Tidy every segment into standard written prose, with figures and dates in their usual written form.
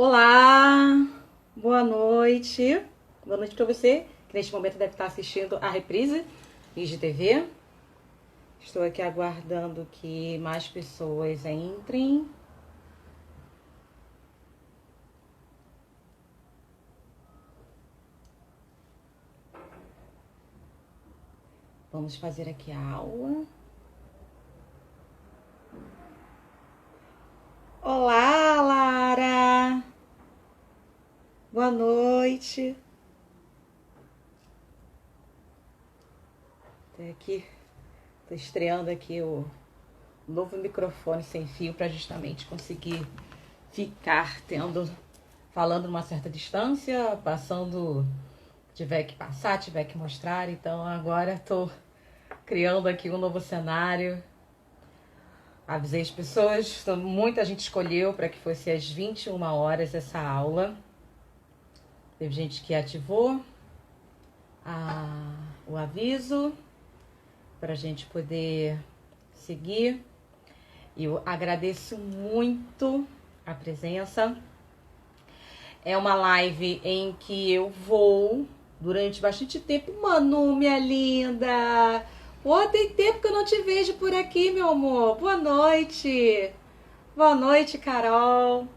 Olá, boa noite. Boa noite para você, que neste momento deve estar assistindo a reprise IGTV. Estou aqui aguardando que mais pessoas entrem. Vamos fazer aqui a aula. Olá, Lara. Boa noite. Tô estreando aqui o novo microfone sem fio para justamente conseguir ficar falando numa certa distância, passando, tiver que passar, tiver que mostrar. Então agora tô criando aqui um novo cenário. Avisei as pessoas, muita gente escolheu para que fosse às 21 horas essa aula. Teve gente que ativou o aviso para a gente poder seguir. Eu agradeço muito a presença. É uma live em que eu vou durante bastante tempo. Manu, minha linda! Pô, tem tempo que eu não te vejo por aqui, meu amor. Boa noite. Boa noite, Carol.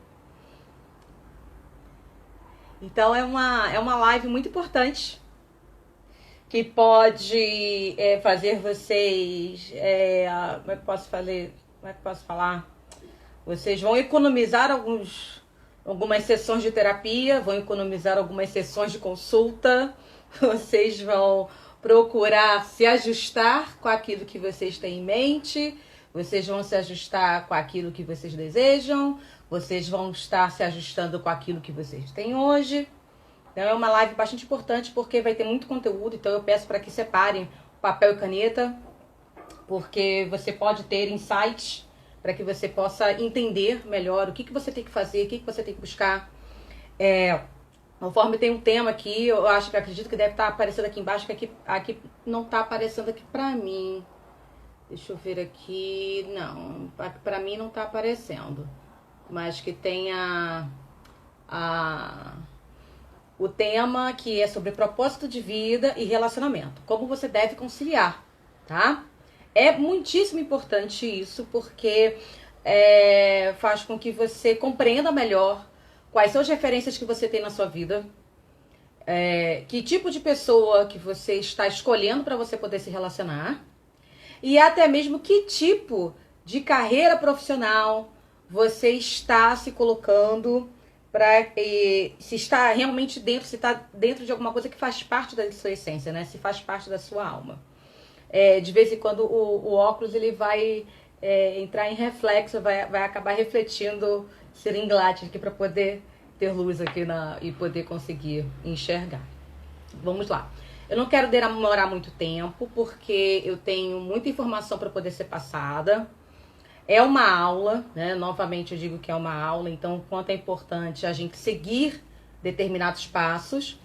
Então é uma live muito importante que pode fazer vocês, como é que posso falar? Vocês vão economizar algumas sessões de terapia, vão economizar algumas sessões de consulta, vocês vão procurar se ajustar com aquilo que vocês têm em mente, vocês vão se ajustar com aquilo que vocês desejam, vocês vão estar se ajustando com aquilo que vocês têm hoje. Então é uma live bastante importante porque vai ter muito conteúdo, então eu peço para que separem papel e caneta, porque você pode ter insights para que você possa entender melhor o que você tem que fazer, o que você tem que buscar. Conforme tem um tema aqui, acredito que deve estar aparecendo aqui embaixo, que aqui não está aparecendo aqui para mim. Deixa eu ver aqui. Não, para mim não está aparecendo. Mas que tenha o tema que é sobre propósito de vida e relacionamento. Como você deve conciliar, tá? É muitíssimo importante isso, porque faz com que você compreenda melhor quais são as referências que você tem na sua vida, que tipo de pessoa que você está escolhendo para você poder se relacionar, e até mesmo que tipo de carreira profissional você está se colocando, se está realmente dentro, se está dentro de alguma coisa que faz parte da sua essência, né? Se faz parte da sua alma. De vez em quando o óculos ele vai entrar em reflexo, vai acabar refletindo seringlate aqui para poder ter luz aqui e poder conseguir enxergar. Vamos lá. Eu não quero demorar muito tempo, porque eu tenho muita informação para poder ser passada. É uma aula, né? Novamente eu digo que é uma aula, então o quanto é importante a gente seguir determinados passos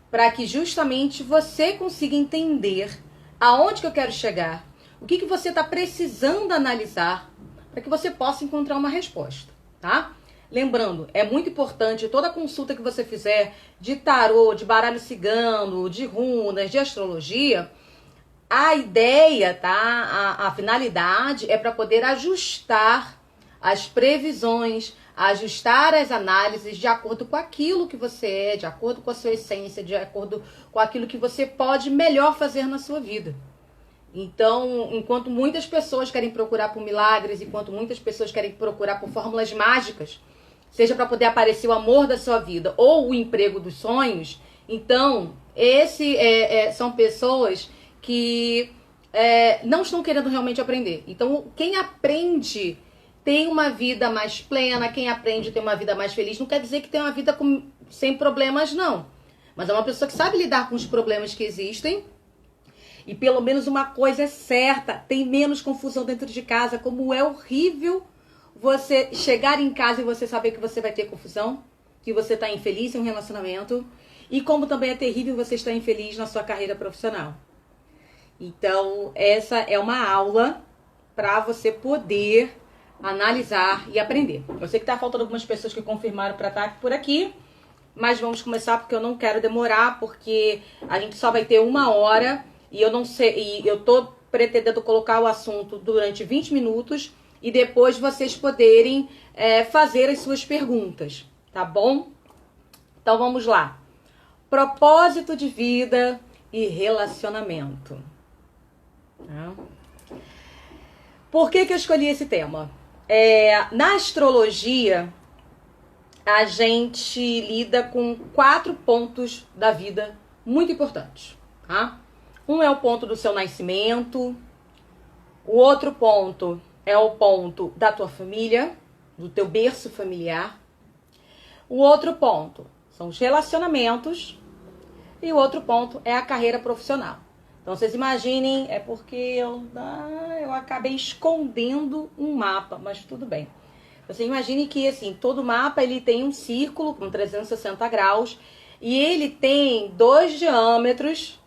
para que justamente você consiga entender aonde que eu quero chegar, o que você está precisando analisar para que você possa encontrar uma resposta, tá? Lembrando, é muito importante toda consulta que você fizer de tarô, de baralho cigano, de runas, de astrologia, a ideia, tá? A finalidade é para poder ajustar as previsões, ajustar as análises de acordo com aquilo que você é, de acordo com a sua essência, de acordo com aquilo que você pode melhor fazer na sua vida. Então, enquanto muitas pessoas querem procurar por milagres, enquanto muitas pessoas querem procurar por fórmulas mágicas, seja para poder aparecer o amor da sua vida ou o emprego dos sonhos, então, são pessoas que não estão querendo realmente aprender. Então, quem aprende tem uma vida mais plena, quem aprende tem uma vida mais feliz. Não quer dizer que tem uma vida sem problemas, não. Mas é uma pessoa que sabe lidar com os problemas que existem. E pelo menos uma coisa é certa, tem menos confusão dentro de casa. Como é horrível você chegar em casa e você saber que você vai ter confusão, que você está infeliz em um relacionamento. E como também é terrível você estar infeliz na sua carreira profissional. Então, essa é uma aula para você poder analisar e aprender. Eu sei que tá faltando algumas pessoas que confirmaram para estar por aqui, mas vamos começar porque eu não quero demorar, porque a gente só vai ter 1 hora e eu não sei, e eu tô pretendendo colocar o assunto durante 20 minutos e depois vocês poderem fazer as suas perguntas, tá bom? Então vamos lá. Propósito de vida e relacionamento. Por que eu escolhi esse tema? Na astrologia, a gente lida com 4 pontos da vida muito importantes, tá? Um é o ponto do seu nascimento, o outro ponto é o ponto da tua família, do teu berço familiar. O outro ponto são os relacionamentos e o outro ponto é a carreira profissional. Então vocês imaginem, é porque eu acabei escondendo um mapa, mas tudo bem. Você imagine que assim, todo mapa ele tem um círculo com 360 graus e ele tem 2 diâmetros,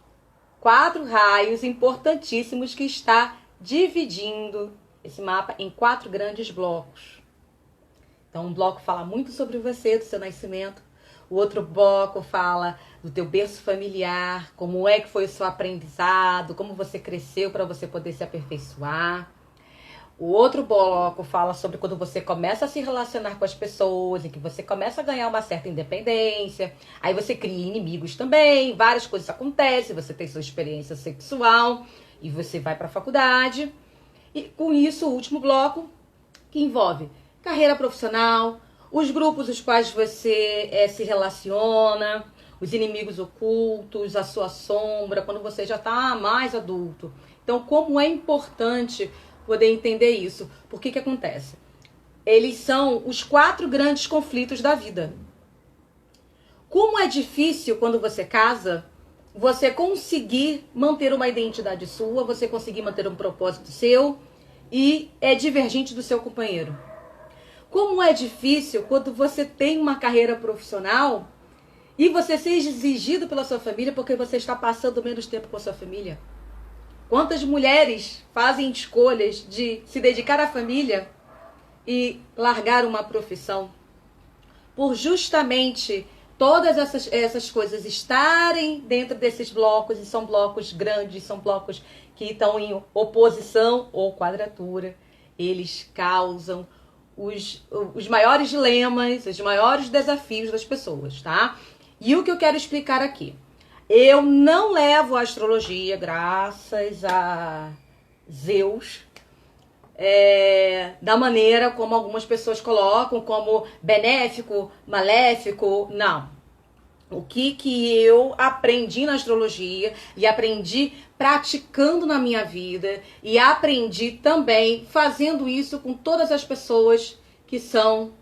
4 raios importantíssimos que está dividindo esse mapa em 4 grandes blocos. Então um bloco fala muito sobre você, do seu nascimento. O outro bloco fala do teu berço familiar, como é que foi o seu aprendizado, como você cresceu para você poder se aperfeiçoar. O outro bloco fala sobre quando você começa a se relacionar com as pessoas, e que você começa a ganhar uma certa independência. Aí você cria inimigos também, várias coisas acontecem, você tem sua experiência sexual e você vai para a faculdade. E com isso, o último bloco, que envolve carreira profissional, os grupos os quais você se relaciona, os inimigos ocultos, a sua sombra, quando você já está mais adulto. Então, como é importante poder entender isso. Por que acontece? Eles são os 4 grandes conflitos da vida. Como é difícil quando você casa, você conseguir manter uma identidade sua, você conseguir manter um propósito seu e é divergente do seu companheiro. Como é difícil quando você tem uma carreira profissional e você seja exigido pela sua família porque você está passando menos tempo com a sua família. Quantas mulheres fazem escolhas de se dedicar à família e largar uma profissão por justamente todas essas coisas estarem dentro desses blocos, e são blocos grandes, são blocos que estão em oposição ou quadratura. Eles causam os maiores dilemas, os maiores desafios das pessoas, tá? E o que eu quero explicar aqui? Eu não levo a astrologia, graças a Zeus, da maneira como algumas pessoas colocam, como benéfico, maléfico, não. O que eu aprendi na astrologia e aprendi praticando na minha vida e aprendi também fazendo isso com todas as pessoas que são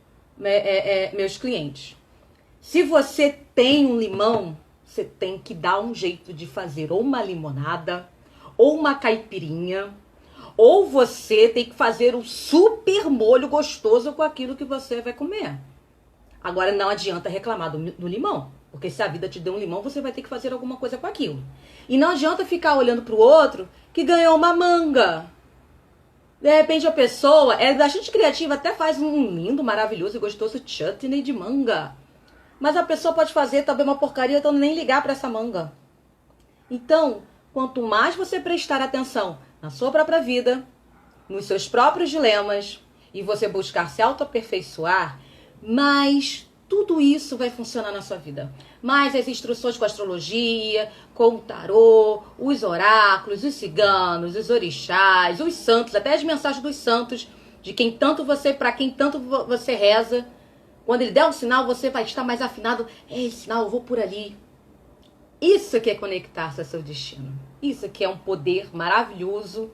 meus clientes. Se você tem um limão, você tem que dar um jeito de fazer ou uma limonada, ou uma caipirinha, ou você tem que fazer um super molho gostoso com aquilo que você vai comer. Agora não adianta reclamar do limão, porque se a vida te deu um limão, você vai ter que fazer alguma coisa com aquilo. E não adianta ficar olhando para o outro que ganhou uma manga. De repente a pessoa é bastante criativa, até faz um lindo, maravilhoso e gostoso chutney de manga. Mas a pessoa pode fazer também uma porcaria, então nem ligar para essa manga. Então, quanto mais você prestar atenção na sua própria vida, nos seus próprios dilemas, e você buscar se autoaperfeiçoar, mais tudo isso vai funcionar na sua vida. Mais as instruções com a astrologia, com o tarô, os oráculos, os ciganos, os orixás, os santos, até as mensagens dos santos, de quem tanto você, para quem tanto você reza. Quando ele der um sinal, você vai estar mais afinado. Esse sinal, eu vou por ali. Isso que é conectar-se ao seu destino. Isso que é um poder maravilhoso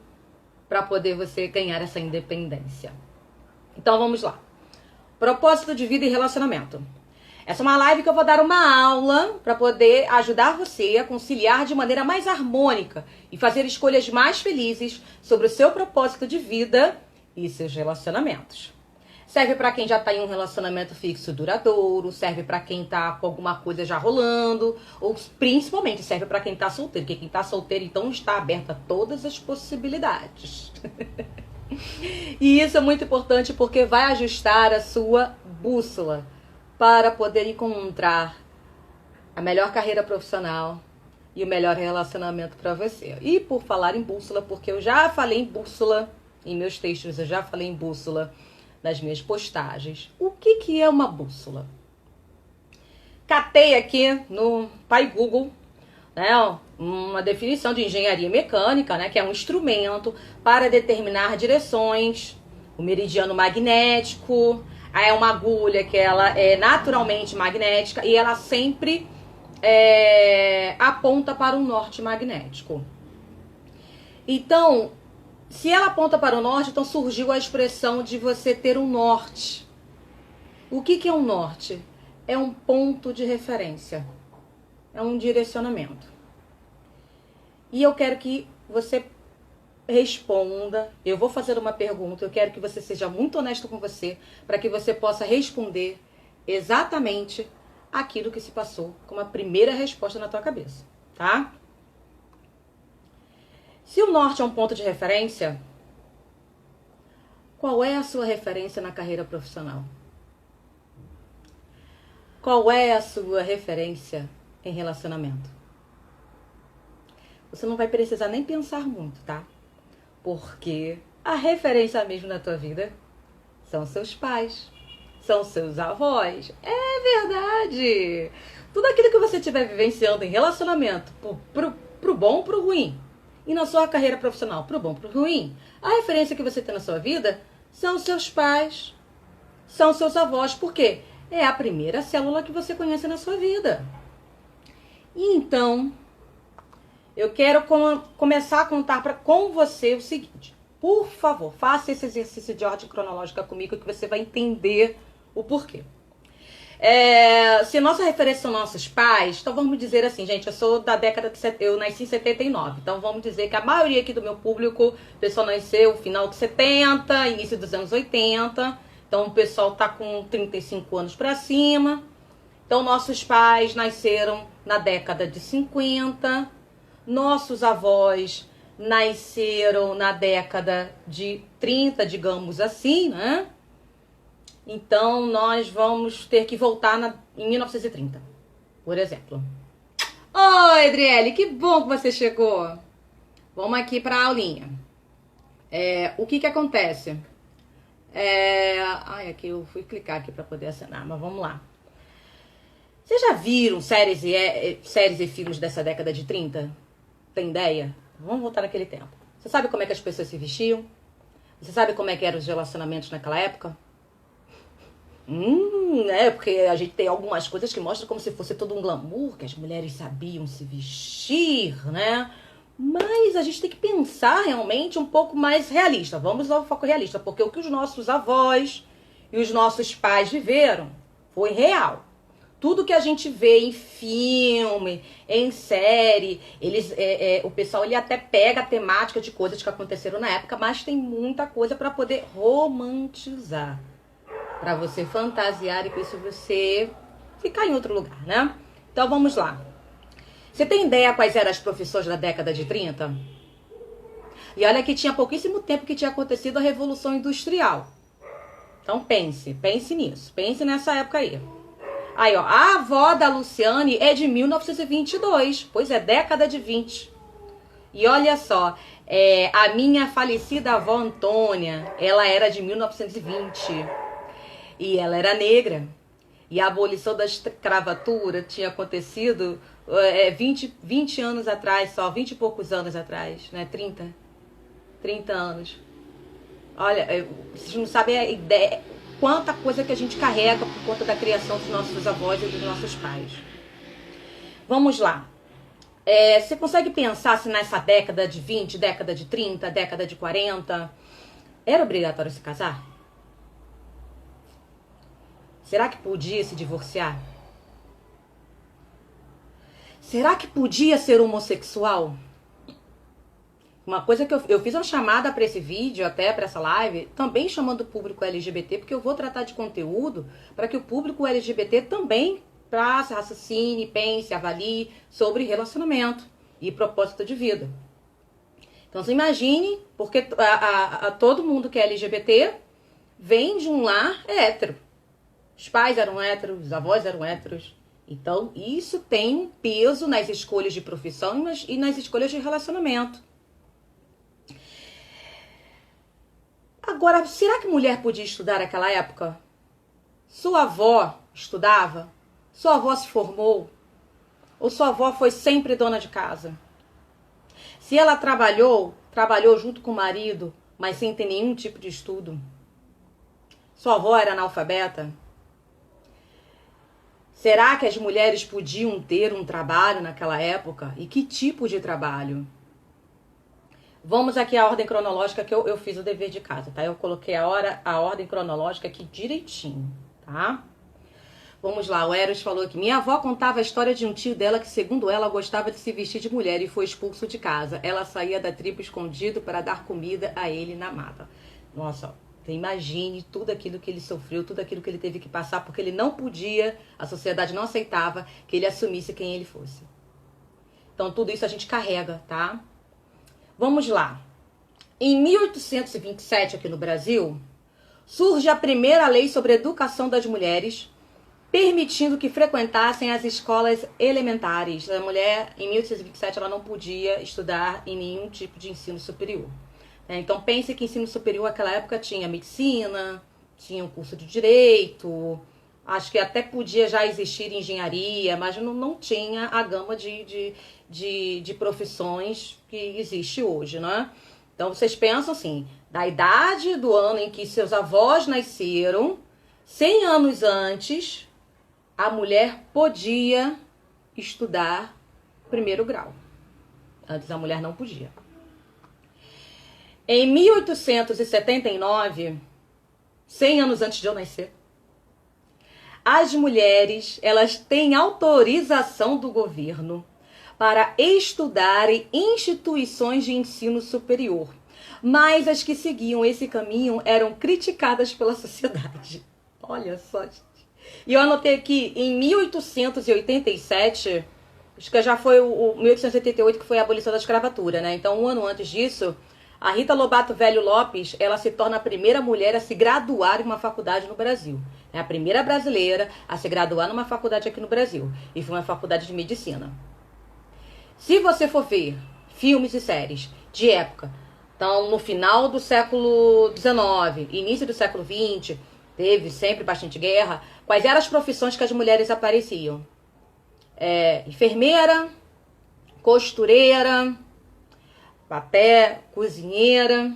para poder você ganhar essa independência. Então vamos lá. Propósito de vida e relacionamento. Essa é uma live que eu vou dar uma aula para poder ajudar você a conciliar de maneira mais harmônica e fazer escolhas mais felizes sobre o seu propósito de vida e seus relacionamentos. Serve para quem já está em um relacionamento fixo duradouro, serve para quem está com alguma coisa já rolando, ou principalmente serve para quem está solteiro, porque quem está solteiro então está aberto a todas as possibilidades. E isso é muito importante porque vai ajustar a sua bússola para poder encontrar a melhor carreira profissional e o melhor relacionamento para você. E por falar em bússola, porque eu já falei em bússola em meus textos, eu já falei em bússola nas minhas postagens. O que é uma bússola? Catei aqui no Pai Google, né, uma definição de engenharia mecânica, né, que é um instrumento para determinar direções, o meridiano magnético. Aí é uma agulha que ela é naturalmente magnética e ela sempre aponta para um norte magnético. Então, se ela aponta para o norte, então surgiu a expressão de você ter um norte. O que é um norte? É um ponto de referência. É um direcionamento. E eu quero que você responda. Eu vou fazer uma pergunta. Eu quero que você seja muito honesto com você, para que você possa responder exatamente aquilo que se passou como a primeira resposta na tua cabeça, tá? Se o norte é um ponto de referência, qual é a sua referência na carreira profissional? Qual é a sua referência em relacionamento? Você não vai precisar nem pensar muito, tá? Porque a referência mesmo na tua vida são seus pais, são seus avós. É verdade! Tudo aquilo que você estiver vivenciando em relacionamento, pro bom, pro ruim, e na sua carreira profissional, pro bom, pro ruim, a referência que você tem na sua vida são seus pais, são seus avós. Por quê? É a primeira célula que você conhece na sua vida. E então, eu quero começar a contar com você o seguinte. Por favor, faça esse exercício de ordem cronológica comigo que você vai entender o porquê. Se nossa referência são nossos pais, então vamos dizer assim, gente, eu sou da década de... Eu nasci em 79, então vamos dizer que a maioria aqui do meu público, o pessoal nasceu no final de 70, início dos anos 80, então o pessoal tá com 35 anos para cima. Então nossos pais nasceram na década de 50, nossos avós nasceram na década de 30, digamos assim, né? Então, nós vamos ter que voltar em 1930, por exemplo. Oi, Adriele, que bom que você chegou. Vamos aqui para a aulinha. O que acontece? Aqui eu fui clicar aqui para poder assinar, mas vamos lá. Vocês já viram séries e filmes dessa década de 30? Tem ideia? Vamos voltar naquele tempo. Você sabe como é que as pessoas se vestiam? Você sabe como é que eram os relacionamentos naquela época? Porque a gente tem algumas coisas que mostram como se fosse todo um glamour, que as mulheres sabiam se vestir, né? Mas a gente tem que pensar realmente um pouco mais realista. Vamos ao foco realista, porque o que os nossos avós e os nossos pais viveram foi real. Tudo que a gente vê em filme, em série, o pessoal ele até pega a temática de coisas que aconteceram na época, mas tem muita coisa para poder romantizar. Para você fantasiar e com isso você ficar em outro lugar, né? Então vamos lá. Você tem ideia quais eram as profissões da década de 30? E olha que tinha pouquíssimo tempo que tinha acontecido a Revolução Industrial. Então pense nisso, pense nessa época aí. Aí, ó, a avó da Luciane é de 1922, pois é, década de 20. E olha só, a minha falecida avó Antônia, ela era de 1920. E ela era negra. E a abolição da escravatura tinha acontecido 20 anos atrás, só 20 e poucos anos atrás, né? 30 anos. Olha, vocês não sabem a ideia, quanta coisa que a gente carrega por conta da criação dos nossos avós e dos nossos pais. Vamos lá. Você consegue pensar se nessa década de 20, década de 30, década de 40, era obrigatório se casar? Será que podia se divorciar? Será que podia ser homossexual? Uma coisa que eu fiz uma chamada para esse vídeo, até para essa live, também chamando o público LGBT, porque eu vou tratar de conteúdo para que o público LGBT também passe, raciocine, pense, avalie sobre relacionamento e propósito de vida. Então você imagine, porque todo mundo que é LGBT vem de um lar hétero. Os pais eram héteros, os avós eram héteros. Então isso tem um peso nas escolhas de profissão e nas escolhas de relacionamento. Agora, será que mulher podia estudar naquela época? Sua avó estudava? Sua avó se formou? Ou sua avó foi sempre dona de casa? Se ela trabalhou junto com o marido, mas sem ter nenhum tipo de estudo. Sua avó era analfabeta? Será que as mulheres podiam ter um trabalho naquela época? E que tipo de trabalho? Vamos aqui à ordem cronológica que eu fiz o dever de casa, tá? Eu coloquei a ordem cronológica aqui direitinho, tá? Vamos lá, o Eros falou aqui. Minha avó contava a história de um tio dela que, segundo ela, gostava de se vestir de mulher e foi expulso de casa. Ela saía da tribo escondido para dar comida a ele na mata. Nossa, imagine tudo aquilo que ele sofreu, tudo aquilo que ele teve que passar, porque ele não podia, a sociedade não aceitava que ele assumisse quem ele fosse. Então, tudo isso a gente carrega, tá? Vamos lá. Em 1827, aqui no Brasil, surge a primeira lei sobre a educação das mulheres, permitindo que frequentassem as escolas elementares. A mulher, em 1827, ela não podia estudar em nenhum tipo de ensino superior. Então, pense que ensino superior naquela época tinha medicina, tinha um curso de direito, acho que até podia já existir engenharia, mas não tinha a gama de profissões que existe hoje, né? Então, vocês pensam assim, da idade do ano em que seus avós nasceram, 100 anos antes, a mulher podia estudar primeiro grau. Antes a mulher não podia. Em 1879, 100 anos antes de eu nascer, as mulheres, elas têm autorização do governo para estudar em instituições de ensino superior. Mas as que seguiam esse caminho eram criticadas pela sociedade. Olha só, gente. E eu anotei aqui, em 1887, acho que já foi o 1888 que foi a abolição da escravatura, né? Então, um ano antes disso, a Rita Lobato Velho Lopes, ela se torna a primeira mulher a se graduar em uma faculdade no Brasil. É a primeira brasileira a se graduar numa faculdade aqui no Brasil. E foi uma faculdade de medicina. Se você for ver filmes e séries de época, então no final do século XIX, início do século XX, teve sempre bastante guerra, quais eram as profissões que as mulheres apareciam? Enfermeira, costureira, até cozinheira.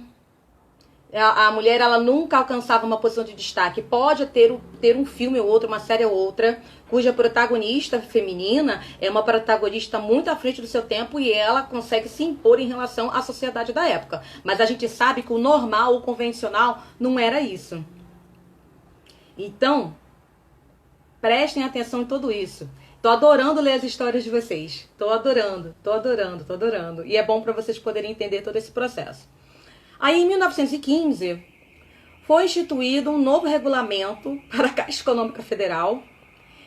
A mulher, ela nunca alcançava uma posição de destaque. Pode ter um filme ou outro, uma série ou outra, cuja protagonista feminina é uma protagonista muito à frente do seu tempo e ela consegue se impor em relação à sociedade da época. Mas a gente sabe que o normal, o convencional, não era isso. Então, prestem atenção em tudo isso. Tô adorando ler as histórias de vocês. Tô adorando. E é bom para vocês poderem entender todo esse processo. Aí, em 1915, foi instituído um novo regulamento para a Caixa Econômica Federal,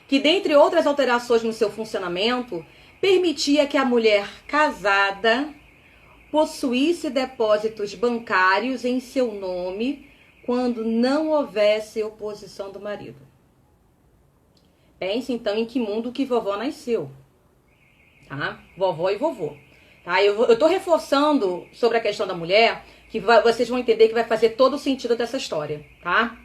que, dentre outras alterações no seu funcionamento, permitia que a mulher casada possuísse depósitos bancários em seu nome quando não houvesse oposição do marido. Pense, então, em que mundo que vovó nasceu, tá? Vovó e vovô. Tá? Eu tô reforçando sobre a questão da mulher, que vocês vão entender que vai fazer todo o sentido dessa história, tá?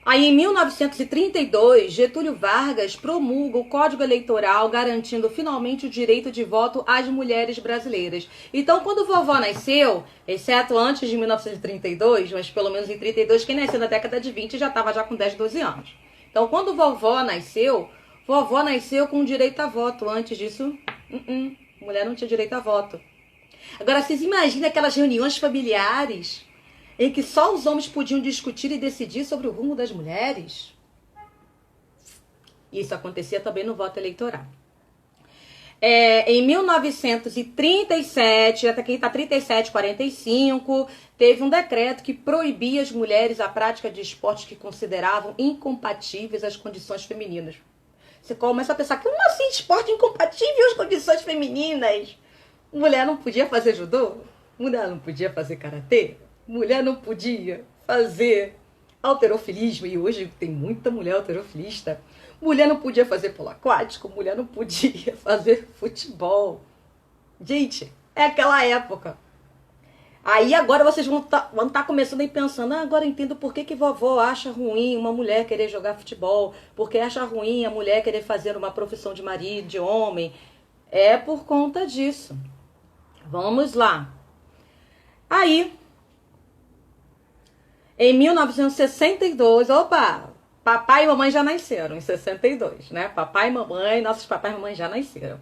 Aí, em 1932, Getúlio Vargas promulga o Código Eleitoral, garantindo finalmente o direito de voto às mulheres brasileiras. Então, quando vovó nasceu, exceto antes de 1932, mas pelo menos em 32, quem nasceu na década de 20 já estava já com 10, 12 anos. Então, quando vovó nasceu com direito a voto. Antes disso, mulher não tinha direito a voto. Agora, vocês imaginam aquelas reuniões familiares em que só os homens podiam discutir e decidir sobre o rumo das mulheres? Isso acontecia também no voto eleitoral. Em 1937, até aqui está 37, 45, teve um decreto que proibia as mulheres a prática de esportes que consideravam incompatíveis às condições femininas. Você começa a pensar, como assim esporte incompatível às condições femininas? Mulher não podia fazer judô? Mulher não podia fazer karatê? Mulher não podia fazer halterofilismo? E hoje tem muita mulher halterofilista. Mulher não podia fazer polo aquático? Mulher não podia fazer futebol? Gente, é aquela época. Aí agora vocês vão tá começando aí pensando, agora eu entendo por que vovó acha ruim uma mulher querer jogar futebol, porque acha ruim a mulher querer fazer uma profissão de marido, de homem. É por conta disso. Vamos lá. Aí, em 1962, opa, papai e mamãe já nasceram, em 62, né? Papai e mamãe, nossos papai e mamãe já nasceram.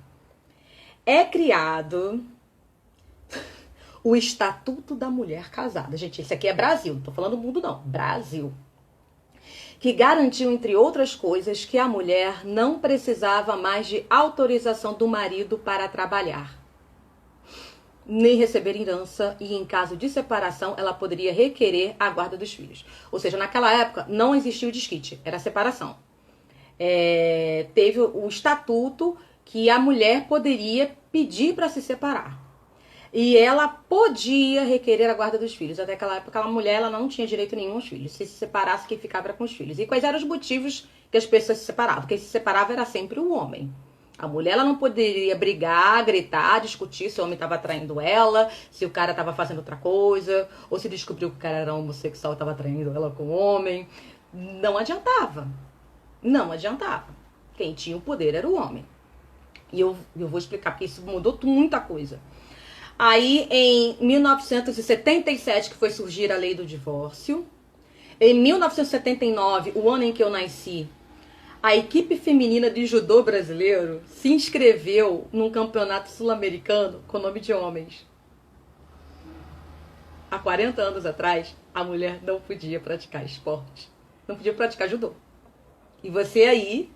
É criado o Estatuto da Mulher Casada. Gente, esse aqui é Brasil, não tô falando mundo não, Brasil. Que garantiu, entre outras coisas, que a mulher não precisava mais de autorização do marido para trabalhar, nem receber herança, e em caso de separação, ela poderia requerer a guarda dos filhos. Ou seja, naquela época não existia o desquite, era a separação. Teve o estatuto que a mulher poderia pedir para se separar. E ela podia requerer a guarda dos filhos. Até aquela época, aquela mulher ela não tinha direito nenhum aos filhos. Se separasse, quem ficava era com os filhos. E quais eram os motivos que as pessoas se separavam? Quem se separava era sempre o homem. A mulher ela não poderia brigar, gritar, discutir se o homem estava traindo ela, se o cara estava fazendo outra coisa, ou se descobriu que o cara era homossexual e estava traindo ela com o homem. Não adiantava. Não adiantava. Quem tinha o poder era o homem. E eu vou explicar, porque isso mudou muita coisa. Aí, em 1977, que foi surgir a lei do divórcio. Em 1979, o ano em que eu nasci, a equipe feminina de judô brasileiro se inscreveu num campeonato sul-americano com nome de homens. Há 40 anos atrás, a mulher não podia praticar esporte. Não podia praticar judô. E você aí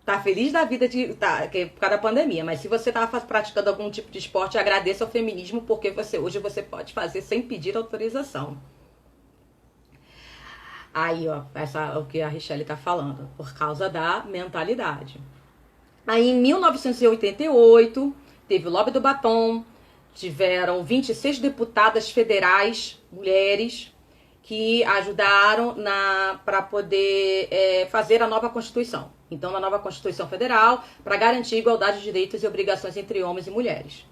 tá feliz da vida que é por causa da pandemia, mas se você tava praticando algum tipo de esporte, agradeça ao feminismo, porque hoje você pode fazer sem pedir autorização. Aí, ó, o que a Richelle tá falando, por causa da mentalidade. Aí, em 1988, teve o lobby do batom, tiveram 26 deputadas federais, mulheres, que ajudaram para poder fazer a nova Constituição. Então, na nova Constituição Federal, para garantir igualdade de direitos e obrigações entre homens e mulheres.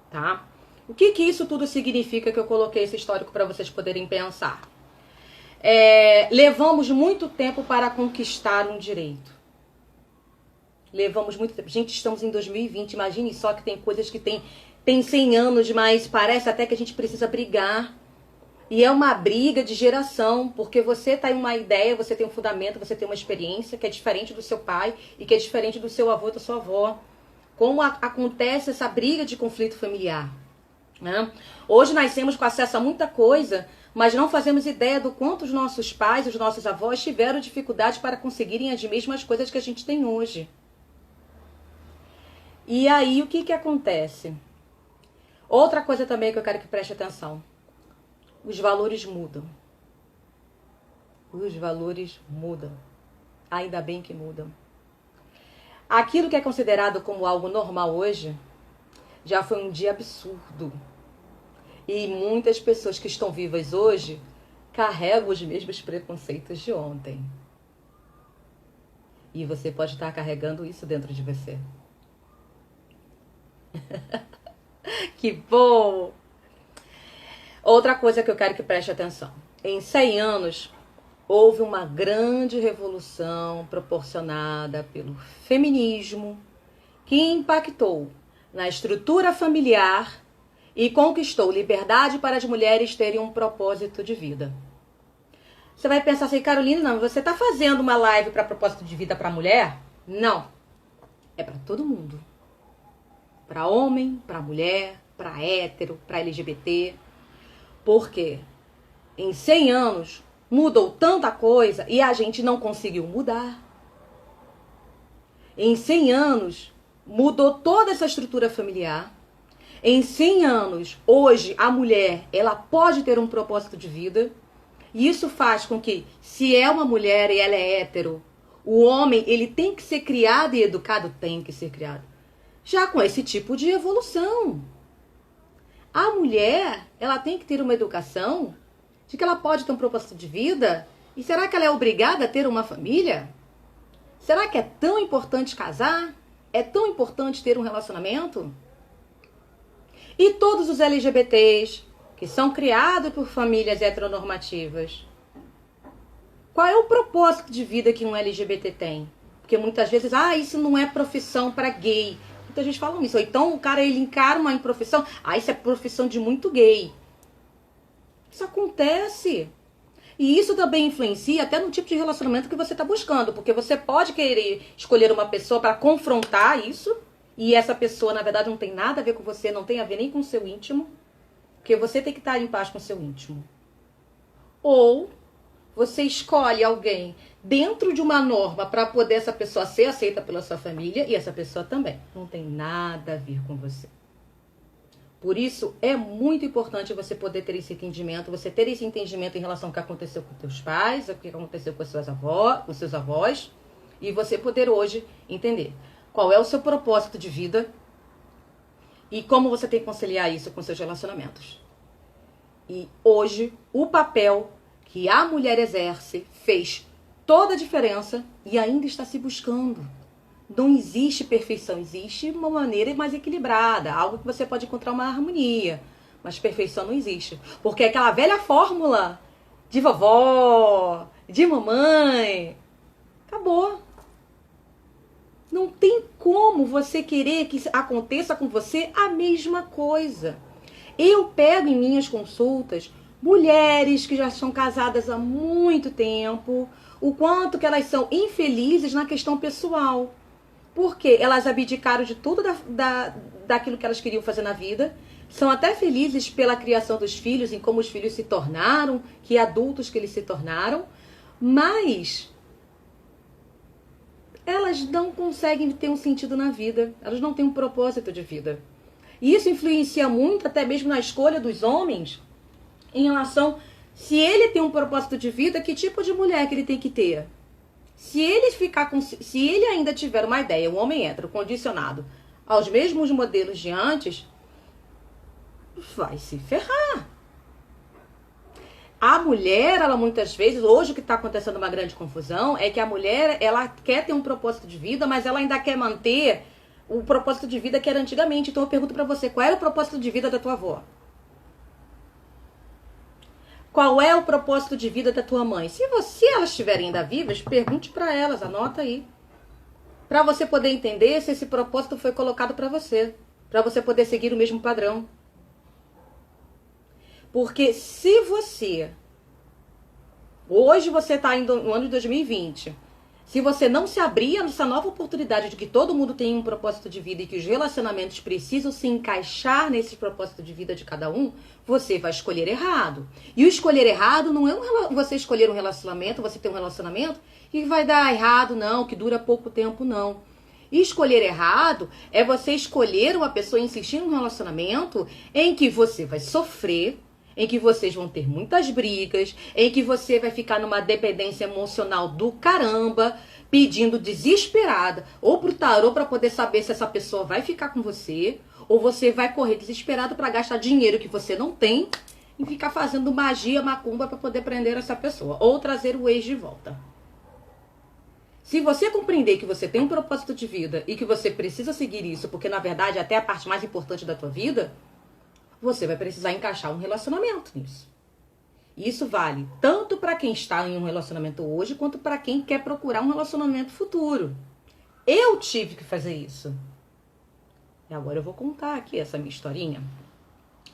Tá? O que isso tudo significa, que eu coloquei esse histórico para vocês poderem pensar? Levamos muito tempo para conquistar um direito. Levamos muito tempo. Gente, estamos em 2020, imagine só que tem coisas que tem 100 anos, mas parece até que a gente precisa brigar. E é uma briga de geração, porque você tem uma ideia, você tem um fundamento, você tem uma experiência que é diferente do seu pai e que é diferente do seu avô e da sua avó. Como acontece essa briga de conflito familiar, né? Hoje nascemos com acesso a muita coisa, mas não fazemos ideia do quanto os nossos pais, os nossos avós tiveram dificuldade para conseguirem as mesmas coisas que a gente tem hoje. E aí, o que acontece? Outra coisa também que eu quero que preste atenção. Os valores mudam. Os valores mudam. Ainda bem que mudam. Aquilo que é considerado como algo normal hoje, já foi um dia absurdo. E muitas pessoas que estão vivas hoje carregam os mesmos preconceitos de ontem. E você pode estar carregando isso dentro de você. Que bom! Outra coisa que eu quero que preste atenção. Em 100 anos, houve uma grande revolução proporcionada pelo feminismo, que impactou na estrutura familiar e conquistou liberdade para as mulheres terem um propósito de vida. Você vai pensar assim, Carolina, não, você está fazendo uma live para propósito de vida para mulher? Não. É para todo mundo. Para homem, para mulher, para hétero, para LGBT. Porque em 100 anos mudou tanta coisa e a gente não conseguiu mudar. Em 100 anos mudou toda essa estrutura familiar. Em 100 anos, hoje, a mulher ela pode ter um propósito de vida. E isso faz com que, se é uma mulher e ela é hétero, o homem ele tem que ser criado e educado, tem que ser criado. Já com esse tipo de evolução. A mulher, ela tem que ter uma educação de que ela pode ter um propósito de vida. E será que ela é obrigada a ter uma família? Será que é tão importante casar? É tão importante ter um relacionamento? E todos os LGBTs que são criados por famílias heteronormativas, qual é o propósito de vida que um LGBT tem? Porque muitas vezes, isso não é profissão para gay. Muita gente fala isso. Ou então o cara, ele encara uma profissão, isso é profissão de muito gay. Isso acontece. E isso também influencia até no tipo de relacionamento que você está buscando. Porque você pode querer escolher uma pessoa para confrontar isso. E essa pessoa, na verdade, não tem nada a ver com você, não tem a ver nem com o seu íntimo. Porque você tem que estar em paz com o seu íntimo. Ou você escolhe alguém dentro de uma norma para poder essa pessoa ser aceita pela sua família. E essa pessoa também não tem nada a ver com você. Por isso, é muito importante você poder ter esse entendimento, você ter esse entendimento em relação ao que aconteceu com teus pais, o que aconteceu com com seus avós, e você poder hoje entender qual é o seu propósito de vida e como você tem que conciliar isso com seus relacionamentos. E hoje, o papel que a mulher exerce fez toda a diferença e ainda está se buscando. Não existe perfeição, existe uma maneira mais equilibrada, algo que você pode encontrar uma harmonia, mas perfeição não existe. Porque é aquela velha fórmula de vovó, de mamãe, acabou. Não tem como você querer que aconteça com você a mesma coisa. Eu pego em minhas consultas mulheres que já são casadas há muito tempo, o quanto que elas são infelizes na questão pessoal. Porque elas abdicaram de tudo daquilo que elas queriam fazer na vida. São até felizes pela criação dos filhos, em como os filhos se tornaram, que adultos que eles se tornaram. Mas elas não conseguem ter um sentido na vida. Elas não têm um propósito de vida. E isso influencia muito, até mesmo na escolha dos homens, em relação, se ele tem um propósito de vida, que tipo de mulher que ele tem que ter? Se ele ainda tiver uma ideia, um homem hétero condicionado aos mesmos modelos de antes, vai se ferrar. A mulher, ela muitas vezes, hoje o que está acontecendo uma grande confusão é que a mulher, ela quer ter um propósito de vida, mas ela ainda quer manter o propósito de vida que era antigamente. Então eu pergunto pra você, qual era o propósito de vida da tua avó? Qual é o propósito de vida da tua mãe? Se elas estiverem ainda vivas, pergunte para elas, anota aí. Para você poder entender se esse propósito foi colocado para você poder seguir o mesmo padrão. Porque se você, hoje você está indo no ano de 2020, se você não se abrir a essa nova oportunidade de que todo mundo tem um propósito de vida e que os relacionamentos precisam se encaixar nesse propósito de vida de cada um, você vai escolher errado. E o escolher errado não é você escolher um relacionamento, você ter um relacionamento e vai dar errado, não, que dura pouco tempo, não. E escolher errado é você escolher uma pessoa e insistir num relacionamento em que você vai sofrer, em que vocês vão ter muitas brigas, em que você vai ficar numa dependência emocional do caramba, pedindo desesperada, ou pro tarô para poder saber se essa pessoa vai ficar com você, ou você vai correr desesperado para gastar dinheiro que você não tem e ficar fazendo magia, macumba para poder prender essa pessoa, ou trazer o ex de volta. Se você compreender que você tem um propósito de vida e que você precisa seguir isso, porque na verdade é até a parte mais importante da tua vida, você vai precisar encaixar um relacionamento nisso. Isso vale tanto para quem está em um relacionamento hoje, quanto para quem quer procurar um relacionamento futuro. Eu tive que fazer isso. E agora eu vou contar aqui essa minha historinha.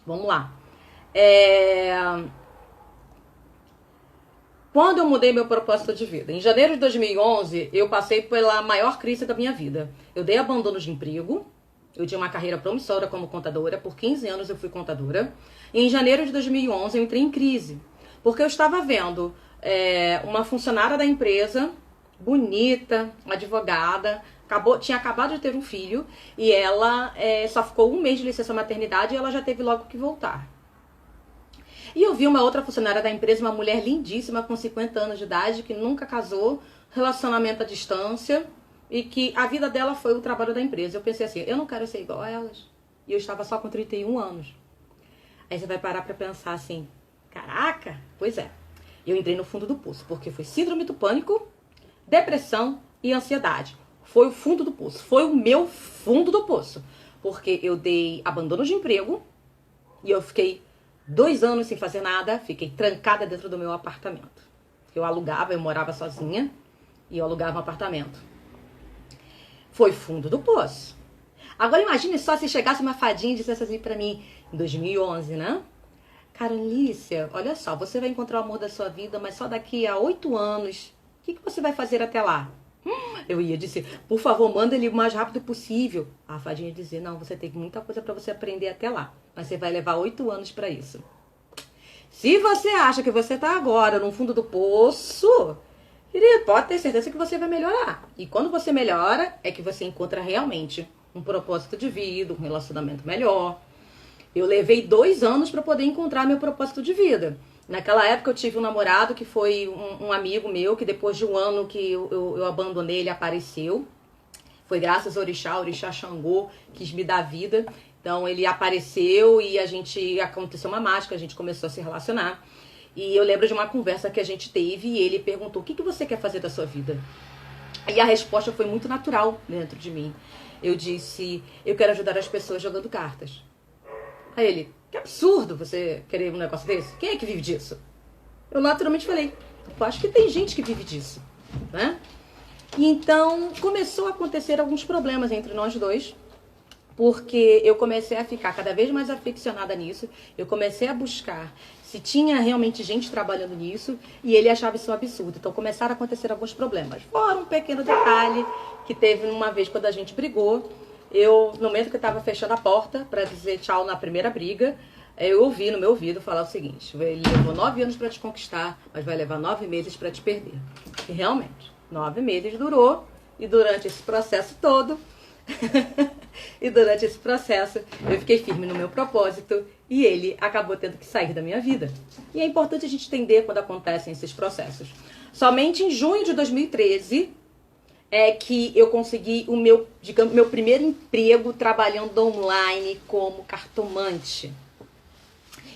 Vamos lá. Quando eu mudei meu propósito de vida? Em janeiro de 2011, eu passei pela maior crise da minha vida. Eu dei abandono de emprego. Eu tinha uma carreira promissora como contadora. Por 15 anos eu fui contadora. E em janeiro de 2011 eu entrei em crise. Porque eu estava vendo uma funcionária da empresa, bonita, advogada, tinha acabado de ter um filho. E ela só ficou um mês de licença maternidade e ela já teve logo que voltar. E eu vi uma outra funcionária da empresa, uma mulher lindíssima, com 50 anos de idade, que nunca casou, relacionamento à distância, e que a vida dela foi o trabalho da empresa. Eu pensei assim, eu não quero ser igual a elas. E eu estava só com 31 anos. Aí você vai parar pra pensar assim, caraca, pois é. Eu entrei no fundo do poço, porque foi síndrome do pânico, depressão e ansiedade. Foi o fundo do poço, foi o meu fundo do poço. Porque eu dei abandono de emprego e eu fiquei 2 anos sem fazer nada, fiquei trancada dentro do meu apartamento. Eu alugava, eu morava sozinha e eu alugava um apartamento. Foi fundo do poço. Agora imagine só se chegasse uma fadinha e dissesse assim pra mim, em 2011, né? Carolícia, olha só, você vai encontrar o amor da sua vida, mas só daqui a 8 anos. O que você vai fazer até lá? Eu ia dizer, por favor, manda ele o mais rápido possível. A fadinha ia dizer, não, você tem muita coisa pra você aprender até lá, mas você vai levar 8 anos pra isso. Se você acha que você tá agora no fundo do poço, querido, pode ter certeza que você vai melhorar. E quando você melhora, é que você encontra realmente um propósito de vida, um relacionamento melhor. Eu levei 2 anos para poder encontrar meu propósito de vida. Naquela época eu tive um namorado que foi um amigo meu, que depois de 1 ano que eu abandonei, ele apareceu. Foi graças ao Orixá Xangô, quis me dar vida. Então ele apareceu e aconteceu uma mágica, a gente começou a se relacionar. E eu lembro de uma conversa que a gente teve e ele perguntou, o que você quer fazer da sua vida? E a resposta foi muito natural dentro de mim. Eu disse, eu quero ajudar as pessoas jogando cartas. Aí ele, que absurdo você querer um negócio desse. Quem é que vive disso? Eu naturalmente falei, eu acho que tem gente que vive disso, né? E então começou a acontecer alguns problemas entre nós dois, porque eu comecei a ficar cada vez mais aficionada nisso, eu comecei a buscar se tinha realmente gente trabalhando nisso, e ele achava isso um absurdo. Então começaram a acontecer alguns problemas. Fora um pequeno detalhe que teve uma vez quando a gente brigou, no momento que eu estava fechando a porta para dizer tchau na primeira briga, eu ouvi no meu ouvido falar o seguinte, ele levou 9 anos para te conquistar, mas vai levar 9 meses para te perder. E realmente, 9 meses durou, e durante esse processo todo, eu fiquei firme no meu propósito, e ele acabou tendo que sair da minha vida. E é importante a gente entender quando acontecem esses processos. Somente em junho de 2013... é que eu consegui o meu primeiro emprego trabalhando online como cartomante.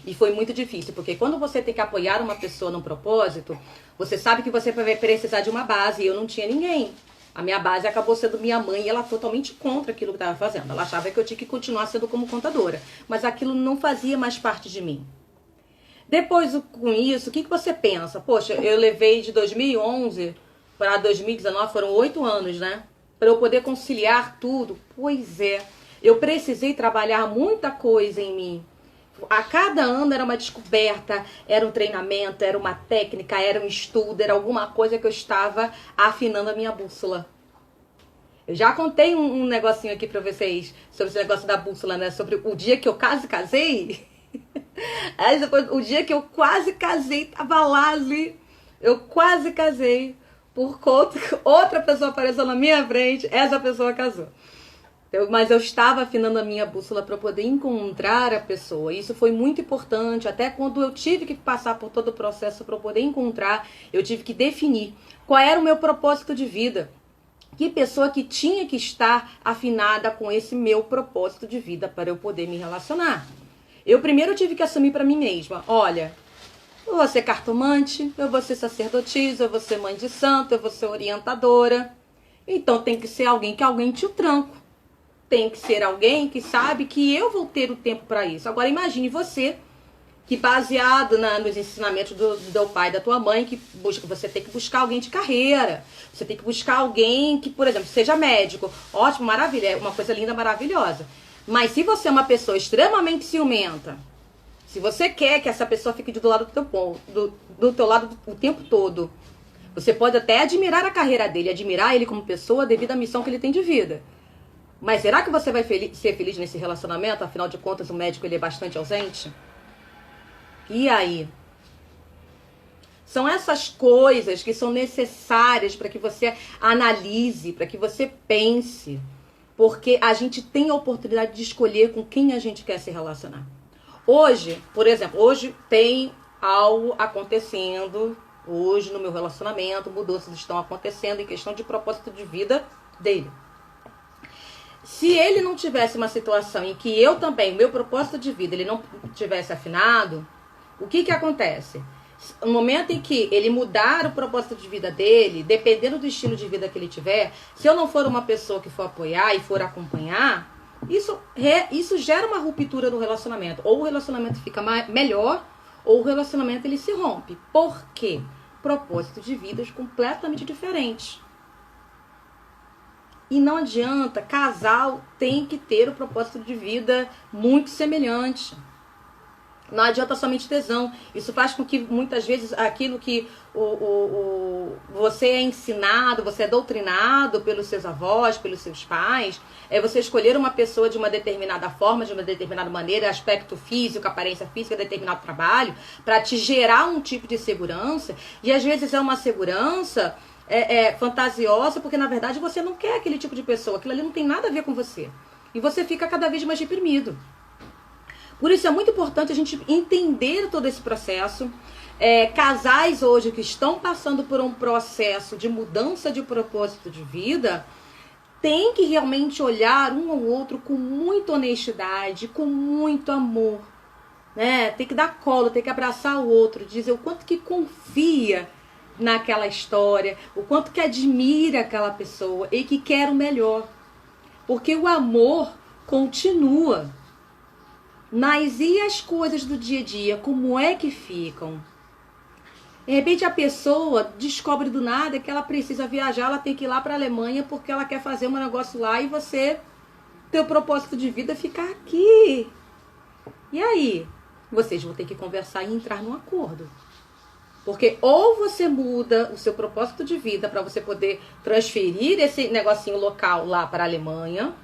E foi muito difícil, porque quando você tem que apoiar uma pessoa num propósito, você sabe que você vai precisar de uma base, e eu não tinha ninguém. A minha base acabou sendo minha mãe, e ela totalmente contra aquilo que estava fazendo. Ela achava que eu tinha que continuar sendo como contadora, mas aquilo não fazia mais parte de mim. Depois, com isso, o que você pensa? Poxa, eu levei de 2011... para 2019 foram 8 anos, né? Para eu poder conciliar tudo. Pois é, eu precisei trabalhar muita coisa em mim. A cada ano era uma descoberta, era um treinamento, era uma técnica, era um estudo, era alguma coisa que eu estava afinando a minha bússola. Eu já contei um negocinho aqui pra vocês sobre esse negócio da bússola, né? Sobre o dia que eu casei. Aí depois, o dia que eu quase casei, tava lá ali. Eu quase casei. Por conta que outra pessoa apareceu na minha frente, essa pessoa casou. Mas eu estava afinando a minha bússola para poder encontrar a pessoa. Isso foi muito importante. Até quando eu tive que passar por todo o processo para poder encontrar, eu tive que definir qual era o meu propósito de vida. Que pessoa que tinha que estar afinada com esse meu propósito de vida para eu poder me relacionar. Eu primeiro tive que assumir para mim mesma, olha, eu vou ser cartomante, eu vou ser sacerdotisa, eu vou ser mãe de santo, eu vou ser orientadora. Então tem que ser alguém que aguente o tranco. Tem que ser alguém que sabe que eu vou ter o tempo para isso. Agora imagine você, que baseado nos ensinamentos do teu pai e da tua mãe, você tem que buscar alguém de carreira. Você tem que buscar alguém que, por exemplo, seja médico. Ótimo, maravilha, é uma coisa linda, maravilhosa. Mas se você é uma pessoa extremamente ciumenta, se você quer que essa pessoa fique do lado do teu lado o tempo todo, você pode até admirar a carreira dele, admirar ele como pessoa devido à missão que ele tem de vida. Mas será que você vai ser feliz nesse relacionamento? Afinal de contas, o médico ele é bastante ausente. E aí? São essas coisas que são necessárias para que você analise, para que você pense. Porque a gente tem a oportunidade de escolher com quem a gente quer se relacionar. Hoje, por exemplo, hoje tem algo acontecendo, hoje no meu relacionamento, mudanças estão acontecendo em questão de propósito de vida dele. Se ele não tivesse uma situação em que eu também, o meu propósito de vida, ele não tivesse afinado, o que que acontece? No momento em que ele mudar o propósito de vida dele, dependendo do estilo de vida que ele tiver, se eu não for uma pessoa que for apoiar e for acompanhar, isso gera uma ruptura no relacionamento. Ou o relacionamento fica melhor, ou o relacionamento ele se rompe. Por quê? Propósito de vidas completamente diferentes. E não adianta, casal tem que ter o propósito de vida muito semelhante. Não adianta somente tesão. Isso faz com que muitas vezes aquilo que você é ensinado, você é doutrinado pelos seus avós, pelos seus pais, é você escolher uma pessoa de uma determinada forma, de uma determinada maneira, aspecto físico, aparência física, determinado trabalho, para te gerar um tipo de segurança. E às vezes é uma segurança fantasiosa, porque na verdade você não quer aquele tipo de pessoa. Aquilo ali não tem nada a ver com você. E você fica cada vez mais reprimido. Por isso é muito importante a gente entender todo esse processo. Casais hoje que estão passando por um processo de mudança de propósito de vida, tem que realmente olhar um ao outro com muita honestidade, com muito amor. Né? Tem que dar colo, tem que abraçar o outro, dizer o quanto que confia naquela história, o quanto que admira aquela pessoa e que quer o melhor. Porque o amor continua. Mas e as coisas do dia a dia, como é que ficam? De repente a pessoa descobre do nada que ela precisa viajar, ela tem que ir lá para a Alemanha porque ela quer fazer um negócio lá e você, teu propósito de vida é ficar aqui. E aí? Vocês vão ter que conversar e entrar num acordo. Porque ou você muda o seu propósito de vida para você poder transferir esse negocinho local lá para a Alemanha,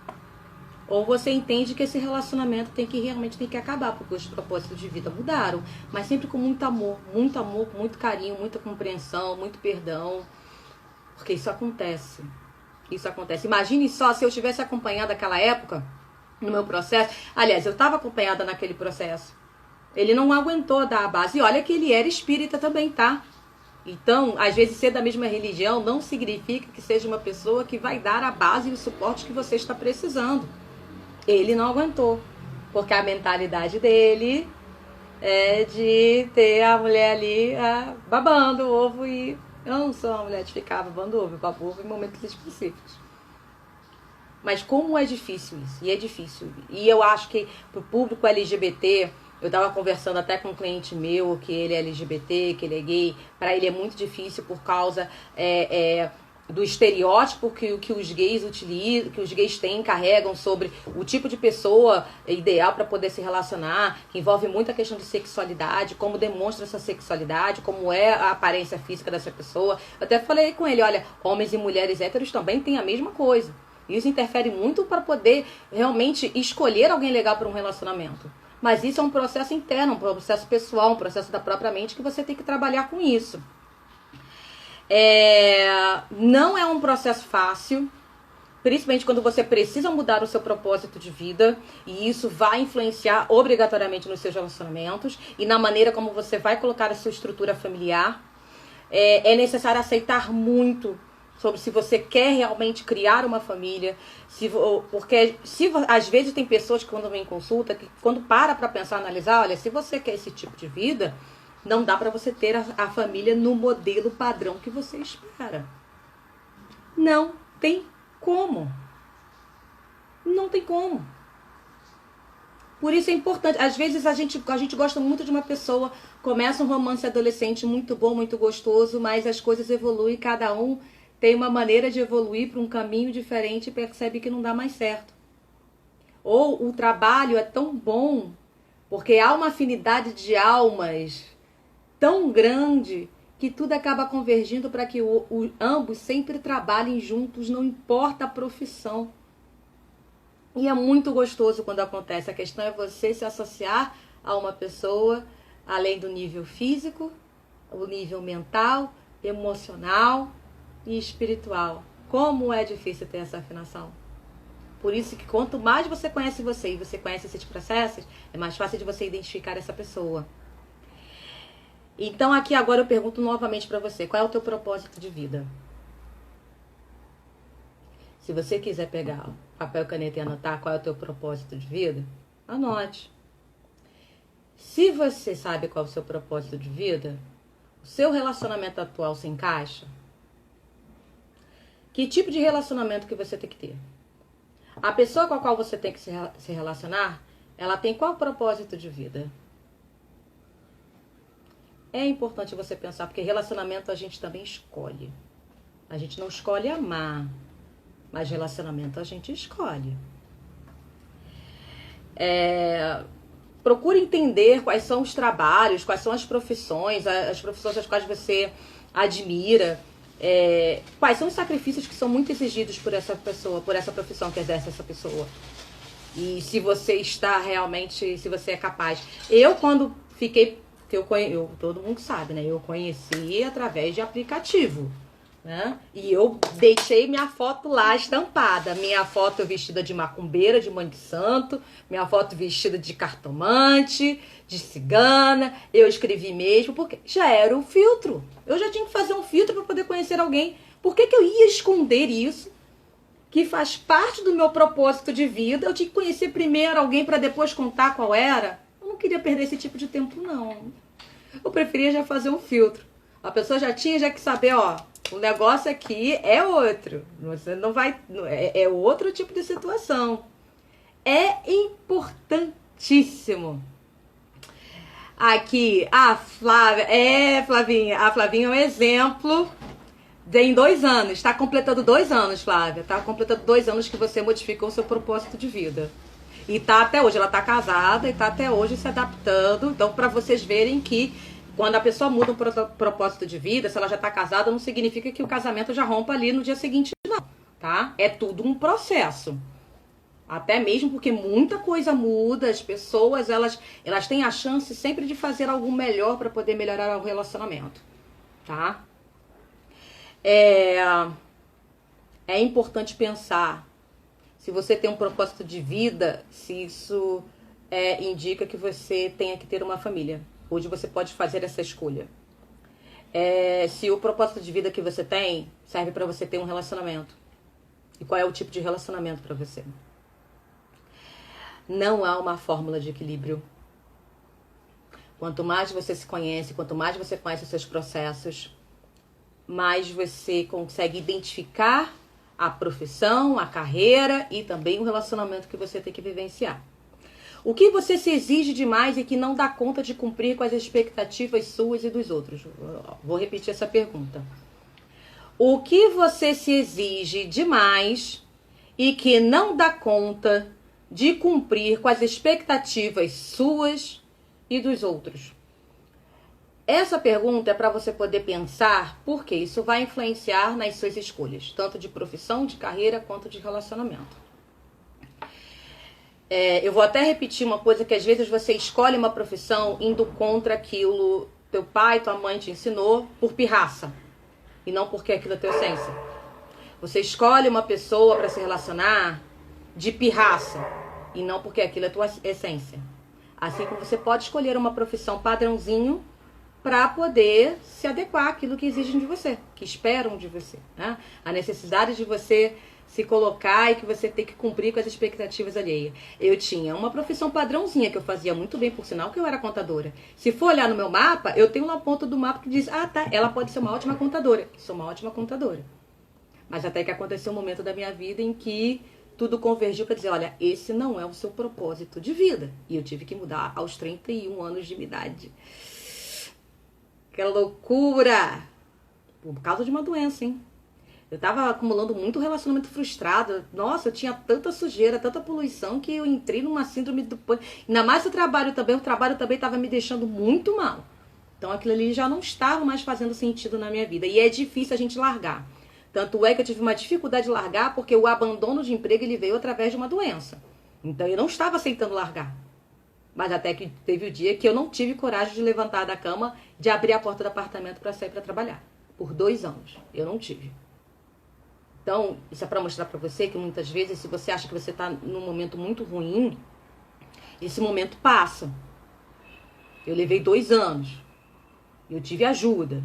ou você entende que esse relacionamento realmente tem que acabar, porque os propósitos de vida mudaram. Mas sempre com muito amor, com muito carinho, muita compreensão, muito perdão. Porque isso acontece. Isso acontece. Imagine só se eu tivesse acompanhado aquela época, no meu processo. Aliás, eu estava acompanhada naquele processo. Ele não aguentou dar a base. E olha que ele era espírita também, tá? Então, às vezes, ser da mesma religião não significa que seja uma pessoa que vai dar a base e o suporte que você está precisando. Ele não aguentou, porque a mentalidade dele é de ter a mulher ali babando o ovo e eu não sou uma mulher de ficar babando ovo, eu babo ovo em momentos específicos. Mas como é difícil isso, e é difícil. E eu acho que pro público LGBT, eu tava conversando até com um cliente meu, que ele é LGBT, que ele é gay, para ele é muito difícil por causa do estereótipo que os gays utilizam, que os gays carregam sobre o tipo de pessoa ideal para poder se relacionar, que envolve muita questão de sexualidade, como demonstra essa sexualidade, como é a aparência física dessa pessoa. Eu até falei com ele, olha, homens e mulheres héteros também têm a mesma coisa. Isso interfere muito para poder realmente escolher alguém legal para um relacionamento. Mas isso é um processo interno, um processo pessoal, um processo da própria mente que você tem que trabalhar com isso. Não é um processo fácil, principalmente quando você precisa mudar o seu propósito de vida, e isso vai influenciar obrigatoriamente nos seus relacionamentos e na maneira como você vai colocar a sua estrutura familiar. É necessário aceitar muito sobre se você quer realmente criar uma família, porque às vezes tem pessoas que quando vem em consulta, que quando para pensar, analisar, olha, se você quer esse tipo de vida, não dá para você ter a família no modelo padrão que você espera. Não tem como. Não tem como. Por isso é importante. Às vezes a gente gosta muito de uma pessoa, começa um romance adolescente muito bom, muito gostoso, mas as coisas evoluem, cada um tem uma maneira de evoluir para um caminho diferente e percebe que não dá mais certo. Ou o trabalho é tão bom, porque há uma afinidade de almas tão grande que tudo acaba convergindo para que ambos sempre trabalhem juntos, não importa a profissão. E é muito gostoso quando acontece. A questão é você se associar a uma pessoa, além do nível físico, o nível mental, emocional e espiritual. Como é difícil ter essa afinação. Por isso que quanto mais você conhece você e você conhece esses processos, é mais fácil de você identificar essa pessoa. Então aqui agora eu pergunto novamente para você, qual é o teu propósito de vida? Se você quiser pegar papel, caneta e anotar qual é o teu propósito de vida, anote. Se você sabe qual é o seu propósito de vida, o seu relacionamento atual se encaixa? Que tipo de relacionamento que você tem que ter? A pessoa com a qual você tem que se relacionar, ela tem qual propósito de vida? É importante você pensar, porque relacionamento a gente também escolhe. A gente não escolhe amar, mas relacionamento a gente escolhe. Procure entender quais são os trabalhos, quais são as profissões às quais você admira, quais são os sacrifícios que são muito exigidos por essa pessoa, por essa profissão que exerce essa pessoa. E se você está realmente, se você é capaz. Eu, quando fiquei, todo mundo sabe, né? Eu conheci através de aplicativo, né? E eu deixei minha foto lá estampada. Minha foto vestida de macumbeira, de mãe de santo. Minha foto vestida de cartomante, de cigana. Eu escrevi mesmo, porque já era o filtro. Eu já tinha que fazer um filtro para poder conhecer alguém. Por que eu ia esconder isso? Que faz parte do meu propósito de vida. Eu tinha que conhecer primeiro alguém para depois contar qual era. Eu não queria perder esse tipo de tempo, não. Eu preferia já fazer um filtro. A pessoa já tinha que saber, ó, o negócio aqui é outro. Você não vai. É outro tipo de situação. É importantíssimo. Aqui, a Flávia. Flavinha. A Flavinha é um exemplo. Em 2 anos. Está completando 2 anos, Flávia. Está completando 2 anos que você modificou o seu propósito de vida. E tá até hoje. Ela tá casada e tá até hoje se adaptando. Então, para vocês verem que quando a pessoa muda um propósito de vida, se ela já tá casada, não significa que o casamento já rompa ali no dia seguinte, não. Tá? É tudo um processo. Até mesmo porque muita coisa muda. As pessoas, elas têm a chance sempre de fazer algo melhor para poder melhorar o relacionamento. Tá? É importante pensar se você tem um propósito de vida, se isso indica que você tenha que ter uma família. Hoje você pode fazer essa escolha. Se o propósito de vida que você tem serve para você ter um relacionamento. E qual é o tipo de relacionamento para você? Não há uma fórmula de equilíbrio. Quanto mais você se conhece, quanto mais você conhece os seus processos, mais você consegue identificar a profissão, a carreira e também o relacionamento que você tem que vivenciar. O que você se exige demais e que não dá conta de cumprir com as expectativas suas e dos outros? Vou repetir essa pergunta. O que você se exige demais e que não dá conta de cumprir com as expectativas suas e dos outros? Essa pergunta é para você poder pensar, porque isso vai influenciar nas suas escolhas, tanto de profissão, de carreira, quanto de relacionamento. Eu vou até repetir uma coisa, que às vezes você escolhe uma profissão indo contra aquilo teu pai, tua mãe te ensinou por pirraça, e não porque aquilo é tua essência. Você escolhe uma pessoa para se relacionar de pirraça, e não porque aquilo é tua essência. Assim como você pode escolher uma profissão padrãozinho para poder se adequar àquilo que exigem de você, que esperam de você, né? A necessidade de você se colocar e que você tem que cumprir com as expectativas alheias. Eu tinha uma profissão padrãozinha que eu fazia muito bem, por sinal que eu era contadora. Se for olhar no meu mapa, eu tenho uma ponta do mapa que diz, tá, ela pode ser uma ótima contadora. Sou uma ótima contadora. Mas até que aconteceu um momento da minha vida em que tudo convergiu para dizer, olha, esse não é o seu propósito de vida. E eu tive que mudar aos 31 anos de idade. Que loucura! Por causa de uma doença, hein? Eu tava acumulando muito relacionamento frustrado. Nossa, eu tinha tanta sujeira, tanta poluição, que eu entrei numa síndrome do pânico. Ainda mais o trabalho também tava me deixando muito mal. Então aquilo ali já não estava mais fazendo sentido na minha vida. E é difícil a gente largar. Tanto é que eu tive uma dificuldade de largar, porque o abandono de emprego ele veio através de uma doença. Então eu não estava aceitando largar. Mas até que teve o dia que eu não tive coragem de levantar da cama, de abrir a porta do apartamento para sair para trabalhar. Por 2 anos. Eu não tive. Então, isso é para mostrar para você que muitas vezes, se você acha que você está num momento muito ruim, esse momento passa. Eu levei 2 anos. Eu tive ajuda,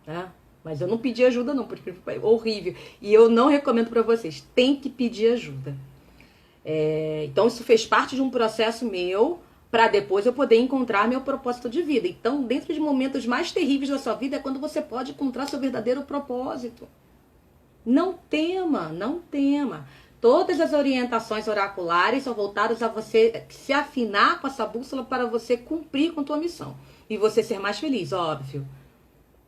né? Mas eu não pedi ajuda não, porque foi horrível. E eu não recomendo para vocês. Tem que pedir ajuda. Então isso fez parte de um processo meu para depois eu poder encontrar meu propósito de vida. Então, dentro de momentos mais terríveis da sua vida é quando você pode encontrar seu verdadeiro propósito. Não tema, não tema. Todas as orientações oraculares são voltadas a você se afinar com essa bússola para você cumprir com a tua missão. E você ser mais feliz, óbvio.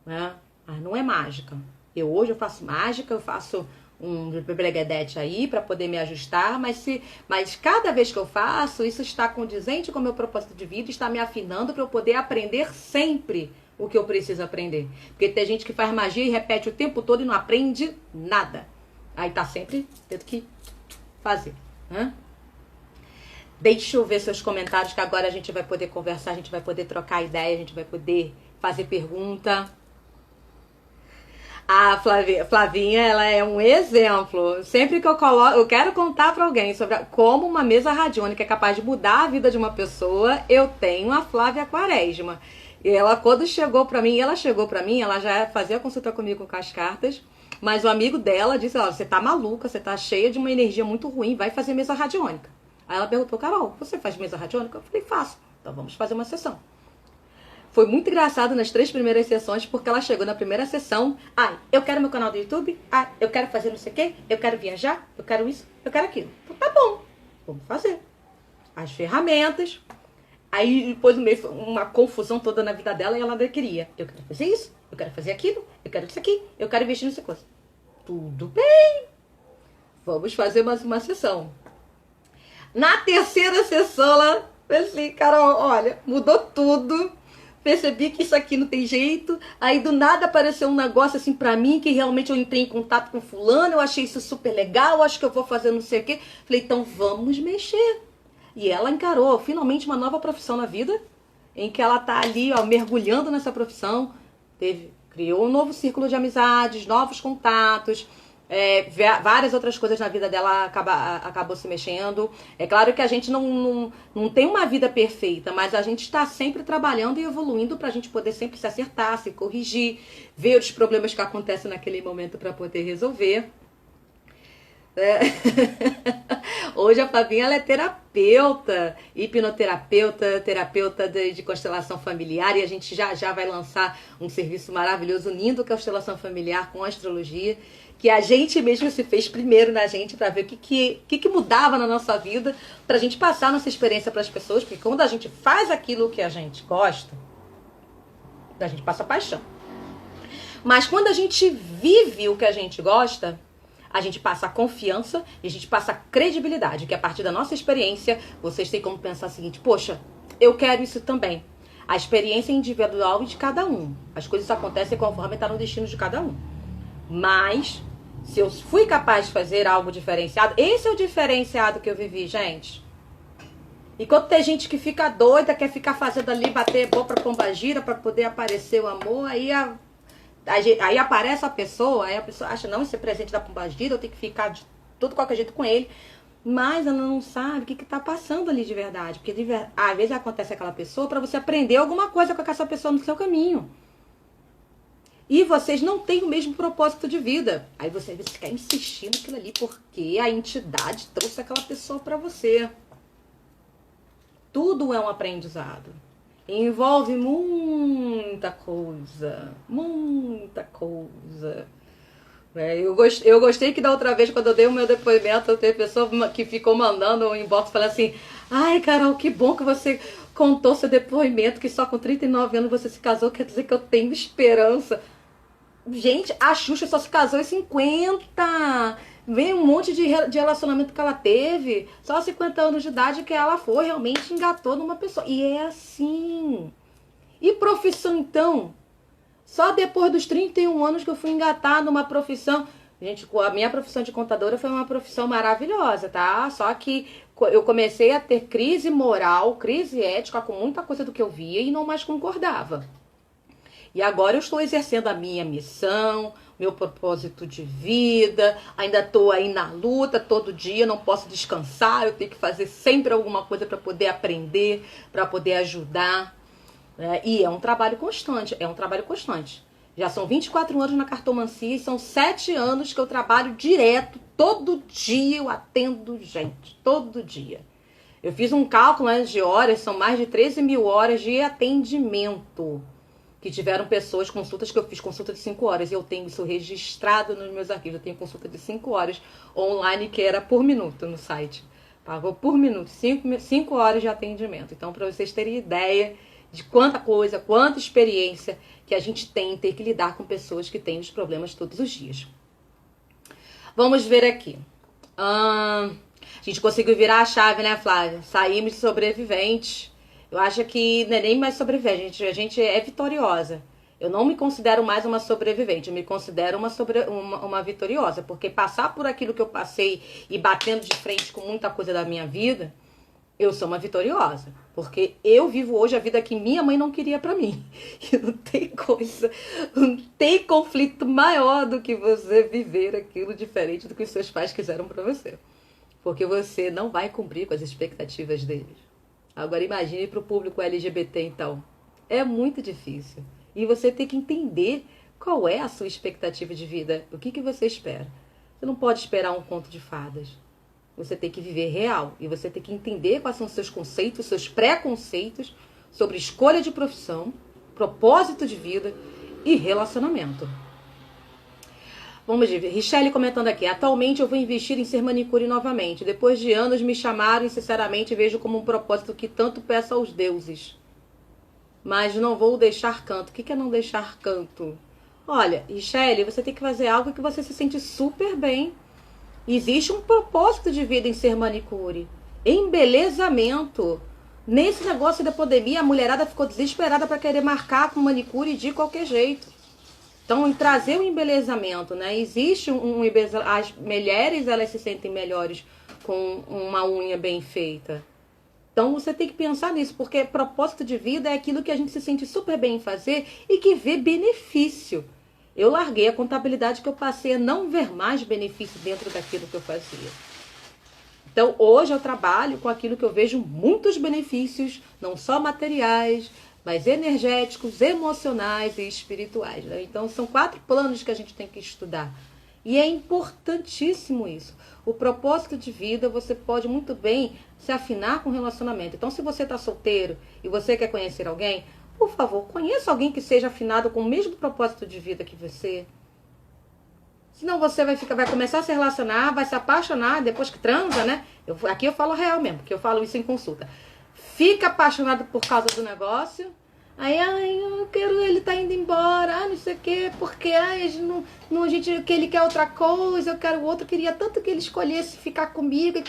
Né? Mas não é mágica. Hoje eu faço mágica, eu faço um breguedete aí para poder me ajustar, mas cada vez que eu faço, isso está condizente com o meu propósito de vida, está me afinando para eu poder aprender sempre o que eu preciso aprender. Porque tem gente que faz magia e repete o tempo todo e não aprende nada. Aí tá sempre tendo que fazer. Né? Deixa eu ver seus comentários, que agora a gente vai poder conversar, a gente vai poder trocar ideia, a gente vai poder fazer pergunta. A Flavinha, ela é um exemplo. Sempre que eu quero contar pra alguém sobre como uma mesa radiônica é capaz de mudar a vida de uma pessoa, eu tenho a Flávia Quaresma. E ela, quando chegou pra mim, ela já fazia consulta comigo com as cartas, mas o amigo dela disse, ó, você tá maluca, você tá cheia de uma energia muito ruim, vai fazer mesa radiônica. Aí ela perguntou, Carol, você faz mesa radiônica? Eu falei, faço. Então vamos fazer uma sessão. Foi muito engraçado nas 3 primeiras sessões, porque ela chegou na primeira sessão, eu quero meu canal do YouTube, eu quero fazer não sei o quê, eu quero viajar, eu quero isso, eu quero aquilo. Então, tá bom, vamos fazer. As ferramentas. Aí depois uma confusão toda na vida dela e ela queria. Eu quero fazer isso, eu quero fazer aquilo, eu quero isso aqui, eu quero investir nessa coisa. Tudo bem. Vamos fazer mais uma sessão. Na terceira sessão, ela fez assim, Carol, olha, mudou tudo. Percebi que isso aqui não tem jeito. Aí do nada apareceu um negócio assim pra mim, que realmente eu entrei em contato com fulano, eu achei isso super legal, acho que eu vou fazer não sei o quê. Falei, então vamos mexer. E ela encarou finalmente uma nova profissão na vida, em que ela tá ali, ó, mergulhando nessa profissão. Criou um novo círculo de amizades, novos contatos, várias outras coisas na vida dela acabou se mexendo. É claro que a gente não tem uma vida perfeita, mas a gente está sempre trabalhando e evoluindo para a gente poder sempre se acertar, se corrigir, ver os problemas que acontecem naquele momento para poder resolver. Hoje a Flavinha, ela é terapeuta, hipnoterapeuta, terapeuta de constelação familiar, e a gente já vai lançar um serviço maravilhoso, lindo, que é a constelação familiar com astrologia, que a gente mesmo se fez primeiro na gente para ver o que mudava na nossa vida, para a gente passar nossa experiência para as pessoas, porque quando a gente faz aquilo que a gente gosta, a gente passa paixão. Mas quando a gente vive o que a gente gosta, a gente passa a confiança e a gente passa a credibilidade, que a partir da nossa experiência, vocês têm como pensar o seguinte, poxa, eu quero isso também. A experiência é individual de cada um. As coisas acontecem conforme está no destino de cada um. Mas, se eu fui capaz de fazer algo diferenciado, esse é o diferenciado que eu vivi, gente. Enquanto tem gente que fica doida, quer ficar fazendo ali, bater boa pra pombagira, pra poder aparecer o amor, aí aparece a pessoa, aí a pessoa acha, não, esse é presente da pombagira, eu tenho que ficar de todo qualquer jeito com ele. Mas ela não sabe o que tá passando ali de verdade. Porque às vezes acontece aquela pessoa para você aprender alguma coisa com essa pessoa no seu caminho. E vocês não têm o mesmo propósito de vida. Aí você quer insistir naquilo ali porque a entidade trouxe aquela pessoa para você. Tudo é um aprendizado. Envolve muita coisa. Muita coisa. Eu gostei que da outra vez, quando eu dei o meu depoimento, teve pessoa que ficou mandando um inbox falando assim, ai, Carol, que bom que você contou seu depoimento, que só com 39 anos você se casou, quer dizer que eu tenho esperança. Gente, a Xuxa só se casou em 50. Vem um monte de relacionamento que ela teve. Só aos 50 anos de idade que ela foi, realmente engatou numa pessoa. E é assim. E profissão, então? Só depois dos 31 anos que eu fui engatar numa profissão. Gente, a minha profissão de contadora foi uma profissão maravilhosa, tá? Só que eu comecei a ter crise moral, crise ética com muita coisa do que eu via e não mais concordava. E agora eu estou exercendo a minha missão, meu propósito de vida, ainda estou aí na luta todo dia, não posso descansar, eu tenho que fazer sempre alguma coisa para poder aprender, para poder ajudar. E é um trabalho constante, Já são 24 anos na cartomancia e são 7 anos que eu trabalho direto. Todo dia eu atendo gente, todo dia. Eu fiz um cálculo antes de horas, são mais de 13 mil horas de atendimento. Que tiveram pessoas, consultas que eu fiz, consulta de 5 horas. E eu tenho isso registrado nos meus arquivos. Eu tenho consulta de 5 horas online, que era por minuto no site. Pagou por minuto, 5 horas de atendimento. Então, para vocês terem ideia de quanta coisa, quanta experiência que a gente tem em ter que lidar com pessoas que têm os problemas todos os dias. Vamos ver aqui. A gente conseguiu virar a chave, né, Flávia? Saímos de sobreviventes. Eu acho que não é nem mais sobrevivente, a gente é vitoriosa. Eu não me considero mais uma sobrevivente, eu me considero uma vitoriosa. Porque passar por aquilo que eu passei e batendo de frente com muita coisa da minha vida, eu sou uma vitoriosa. Porque eu vivo hoje a vida que minha mãe não queria pra mim. E não tem coisa, não tem conflito maior do que você viver aquilo diferente do que os seus pais quiseram pra você. Porque você não vai cumprir com as expectativas deles. Agora imagine para o público LGBT, então. É muito difícil. E você tem que entender qual é a sua expectativa de vida. O que você espera. Você não pode esperar um conto de fadas. Você tem que viver real. E você tem que entender quais são os seus conceitos, seus preconceitos sobre escolha de profissão, propósito de vida e relacionamento. Vamos ver, Richelle comentando aqui. Atualmente eu vou investir em ser manicure novamente. Depois de anos me chamaram e sinceramente vejo como um propósito que tanto peço aos deuses. Mas não vou deixar canto. O que é não deixar canto? Olha, Richelle, você tem que fazer algo que você se sente super bem. Existe um propósito de vida em ser manicure. Embelezamento. Nesse negócio da pandemia, a mulherada ficou desesperada para querer marcar com manicure de qualquer jeito. Então, em trazer o embelezamento, né? Existe as mulheres, elas se sentem melhores com uma unha bem feita. Então, você tem que pensar nisso, porque propósito de vida é aquilo que a gente se sente super bem em fazer e que vê benefício. Eu larguei a contabilidade que eu passei a não ver mais benefício dentro daquilo que eu fazia. Então, hoje eu trabalho com aquilo que eu vejo muitos benefícios, não só materiais, mas energéticos, emocionais e espirituais. Né? Então, são 4 planos que a gente tem que estudar. E é importantíssimo isso. O propósito de vida, você pode muito bem se afinar com o relacionamento. Então, se você está solteiro e você quer conhecer alguém, por favor, conheça alguém que seja afinado com o mesmo propósito de vida que você. Senão você vai começar a se relacionar, vai se apaixonar, depois que transa, né? Aqui eu falo real mesmo, porque eu falo isso em consulta. Fica apaixonado por causa do negócio. Aí, eu quero, ele tá indo embora, não sei o quê, porque que ele quer outra coisa, eu quero o outro, queria tanto que ele escolhesse ficar comigo.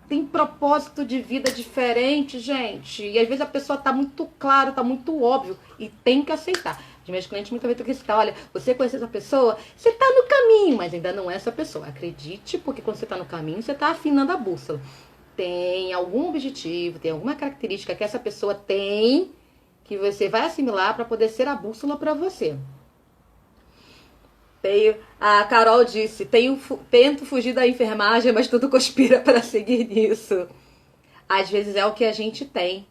Tem propósito de vida diferente, gente. E às vezes a pessoa tá muito claro, tá muito óbvio, e tem que aceitar. Os meus clientes muitas vezes têm que citar, olha, você conhece essa pessoa, você tá no caminho, mas ainda não é essa pessoa. Acredite, porque quando você tá no caminho, você tá afinando a bússola. Tem algum objetivo, tem alguma característica que essa pessoa tem que você vai assimilar para poder ser a bússola para você. A Carol disse, tento fugir da enfermagem, mas tudo conspira para seguir nisso. Às vezes é o que a gente tem.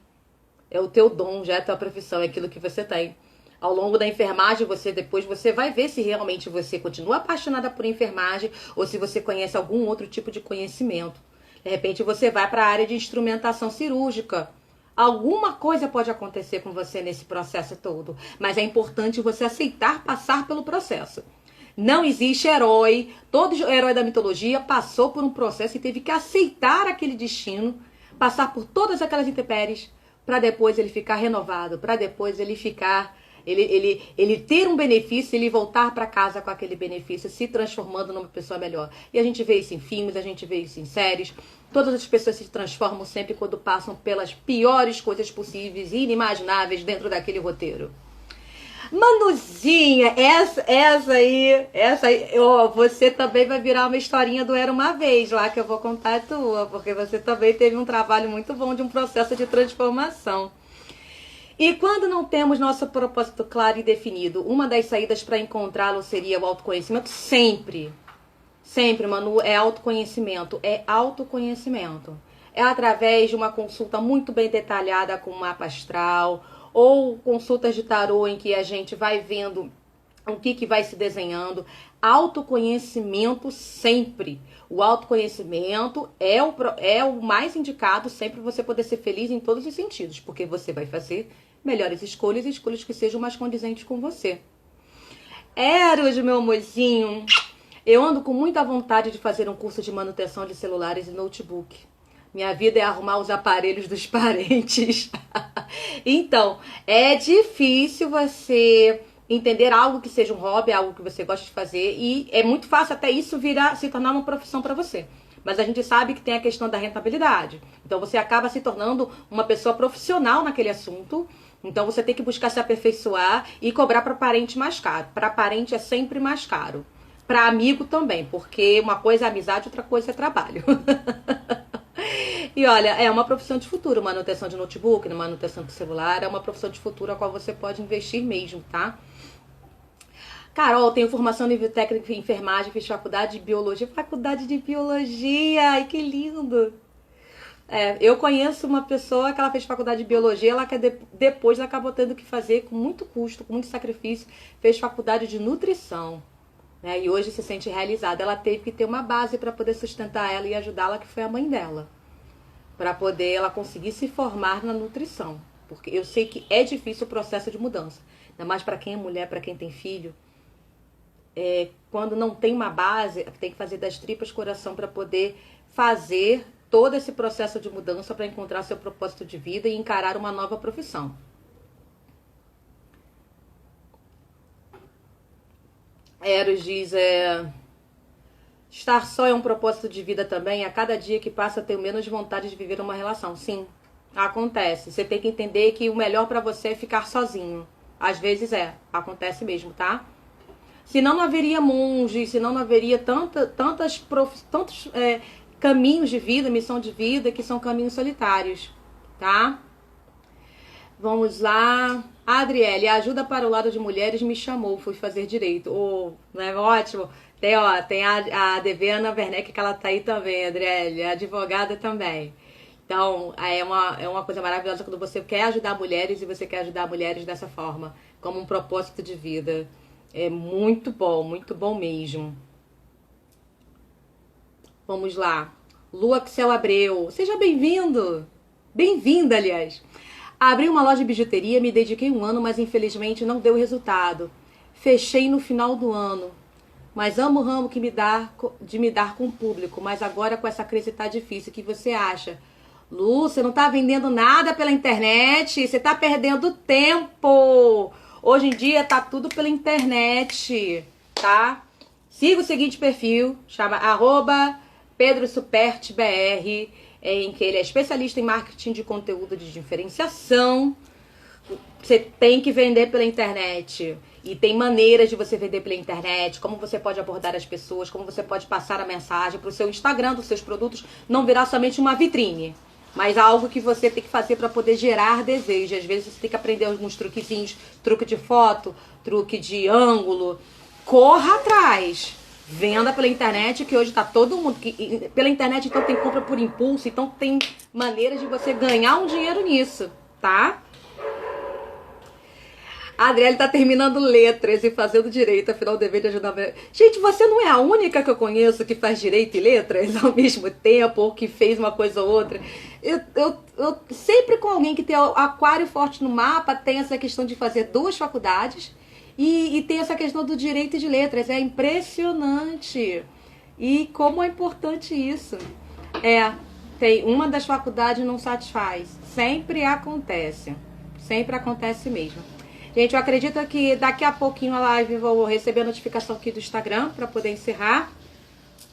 É o teu dom, já é a tua profissão, é aquilo que você tem. Ao longo da enfermagem, depois você vai ver se realmente você continua apaixonada por enfermagem ou se você conhece algum outro tipo de conhecimento. De repente você vai para a área de instrumentação cirúrgica. Alguma coisa pode acontecer com você nesse processo todo, mas é importante você aceitar passar pelo processo. Não existe herói, todo herói da mitologia passou por um processo e teve que aceitar aquele destino, passar por todas aquelas intempéries, para depois ele ficar renovado, para depois ele ficar, ele ter um benefício, ele voltar para casa com aquele benefício, se transformando numa pessoa melhor. E a gente vê isso em filmes, a gente vê isso em séries. Todas as pessoas se transformam sempre quando passam pelas piores coisas possíveis e inimagináveis dentro daquele roteiro. Manuzinha, essa aí, você também vai virar uma historinha do Era Uma Vez lá, que eu vou contar a tua, porque você também teve um trabalho muito bom de um processo de transformação. E quando não temos nosso propósito claro e definido, uma das saídas para encontrá-lo seria o autoconhecimento? Sempre, Manu, é autoconhecimento, É através de uma consulta muito bem detalhada com o mapa astral, ou consultas de tarô em que a gente vai vendo o que vai se desenhando. Autoconhecimento sempre. O autoconhecimento é o mais indicado sempre para você poder ser feliz em todos os sentidos, porque você vai fazer melhores escolhas, escolhas que sejam mais condizentes com você. Eros, meu amorzinho, eu ando com muita vontade de fazer um curso de manutenção de celulares e notebook. Minha vida é arrumar os aparelhos dos parentes. Então, é difícil você entender algo que seja um hobby, algo que você gosta de fazer, e é muito fácil até isso se tornar uma profissão para você. Mas a gente sabe que tem a questão da rentabilidade. Então você acaba se tornando uma pessoa profissional naquele assunto. Então você tem que buscar se aperfeiçoar e cobrar para parente mais caro. Para parente é sempre mais caro. Para amigo também, porque uma coisa é amizade, outra coisa é trabalho. E olha, é uma profissão de futuro, manutenção de notebook, manutenção de celular, é uma profissão de futuro a qual você pode investir mesmo, tá? Carol, tenho formação nível técnico em enfermagem, fiz faculdade de biologia. Faculdade de biologia, ai que lindo! Eu conheço uma pessoa que ela fez faculdade de biologia, ela que depois ela acabou tendo que fazer com muito custo, com muito sacrifício, fez faculdade de nutrição. Né? E hoje se sente realizada. Ela teve que ter uma base para poder sustentar ela e ajudá-la, que foi a mãe dela. Para poder ela conseguir se formar na nutrição. Porque eu sei que é difícil o processo de mudança. Ainda mais para quem é mulher, para quem tem filho. Quando não tem uma base, tem que fazer das tripas coração para poder fazer todo esse processo de mudança para encontrar seu propósito de vida e encarar uma nova profissão. Eros diz, estar só é um propósito de vida também. A cada dia que passa, tenho menos vontade de viver uma relação. Sim, acontece. Você tem que entender que o melhor para você é ficar sozinho. Às vezes acontece mesmo, tá? Senão não haveria monges, senão não haveria tantos caminhos de vida, missão de vida, que são caminhos solitários, tá? Vamos lá. Adriele, a ajuda para o lado de mulheres me chamou, fui fazer direito. Não é ótimo? Tem a Deviana Werneck, que ela tá aí também, Adriele, a advogada também. Então, é uma coisa maravilhosa quando você quer ajudar mulheres e você quer ajudar mulheres dessa forma, como um propósito de vida. É muito bom mesmo. Vamos lá. Lua Axel Abreu, seja bem-vindo. Bem-vinda, aliás. Abri uma loja de bijuteria, me dediquei 1 ano, mas infelizmente não deu resultado. Fechei no final do ano. Mas amo o ramo de me dar com o público, mas agora com essa crise tá difícil. O que você acha? Lu, você não tá vendendo nada pela internet, você tá perdendo tempo. Hoje em dia tá tudo pela internet, tá? Siga o seguinte perfil, chama @PedroSupertBR, em que ele é especialista em marketing de conteúdo de diferenciação. Você tem que vender pela internet. E tem maneiras de você vender pela internet, como você pode abordar as pessoas, como você pode passar a mensagem para o seu Instagram dos seus produtos, não virar somente uma vitrine, mas algo que você tem que fazer para poder gerar desejo. Às vezes você tem que aprender alguns truquezinhos, truque de foto, truque de ângulo. Corra atrás. Venda pela internet, que hoje tá todo mundo... Pela internet, então, tem compra por impulso, então tem maneiras de você ganhar um dinheiro nisso, tá? A Adriele tá terminando letras e fazendo direito, afinal o dever de ajudar... Gente, você não é a única que eu conheço que faz direito e letras ao mesmo tempo, ou que fez uma coisa ou outra. Eu sempre com alguém que tem aquário forte no mapa, tem essa questão de fazer 2 faculdades e tem essa questão do direito e de letras. É impressionante. E como é importante isso. Tem uma das faculdades não satisfaz. Sempre acontece. Sempre acontece mesmo. Gente, eu acredito que daqui a pouquinho a live eu vou receber a notificação aqui do Instagram para poder encerrar.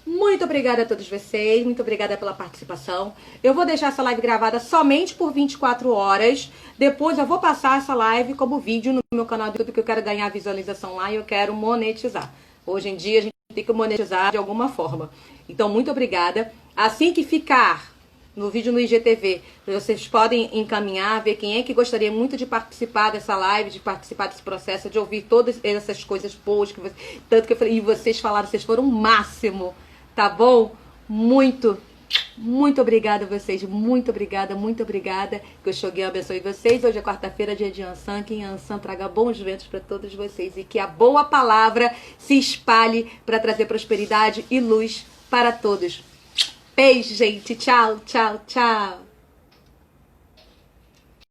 Muito obrigada a todos vocês, muito obrigada pela participação. Eu vou deixar essa live gravada somente por 24 horas. Depois eu vou passar essa live como vídeo no meu canal do YouTube, que eu quero ganhar visualização lá e eu quero monetizar. Hoje em dia a gente tem que monetizar de alguma forma. Então, muito obrigada. Assim que ficar no vídeo no IGTV, vocês podem encaminhar, ver quem é que gostaria muito de participar dessa live, de participar desse processo, de ouvir todas essas coisas boas que tanto que eu falei, e vocês falaram, vocês foram o máximo, tá bom? Muito Muito obrigada a vocês, muito obrigada, muito obrigada. Que o Xogui abençoe vocês. Hoje é quarta-feira, dia de Ansan, que Ansan traga bons ventos para todos vocês e que a boa palavra se espalhe para trazer prosperidade e luz para todos. Beijo, gente. Tchau, tchau, tchau.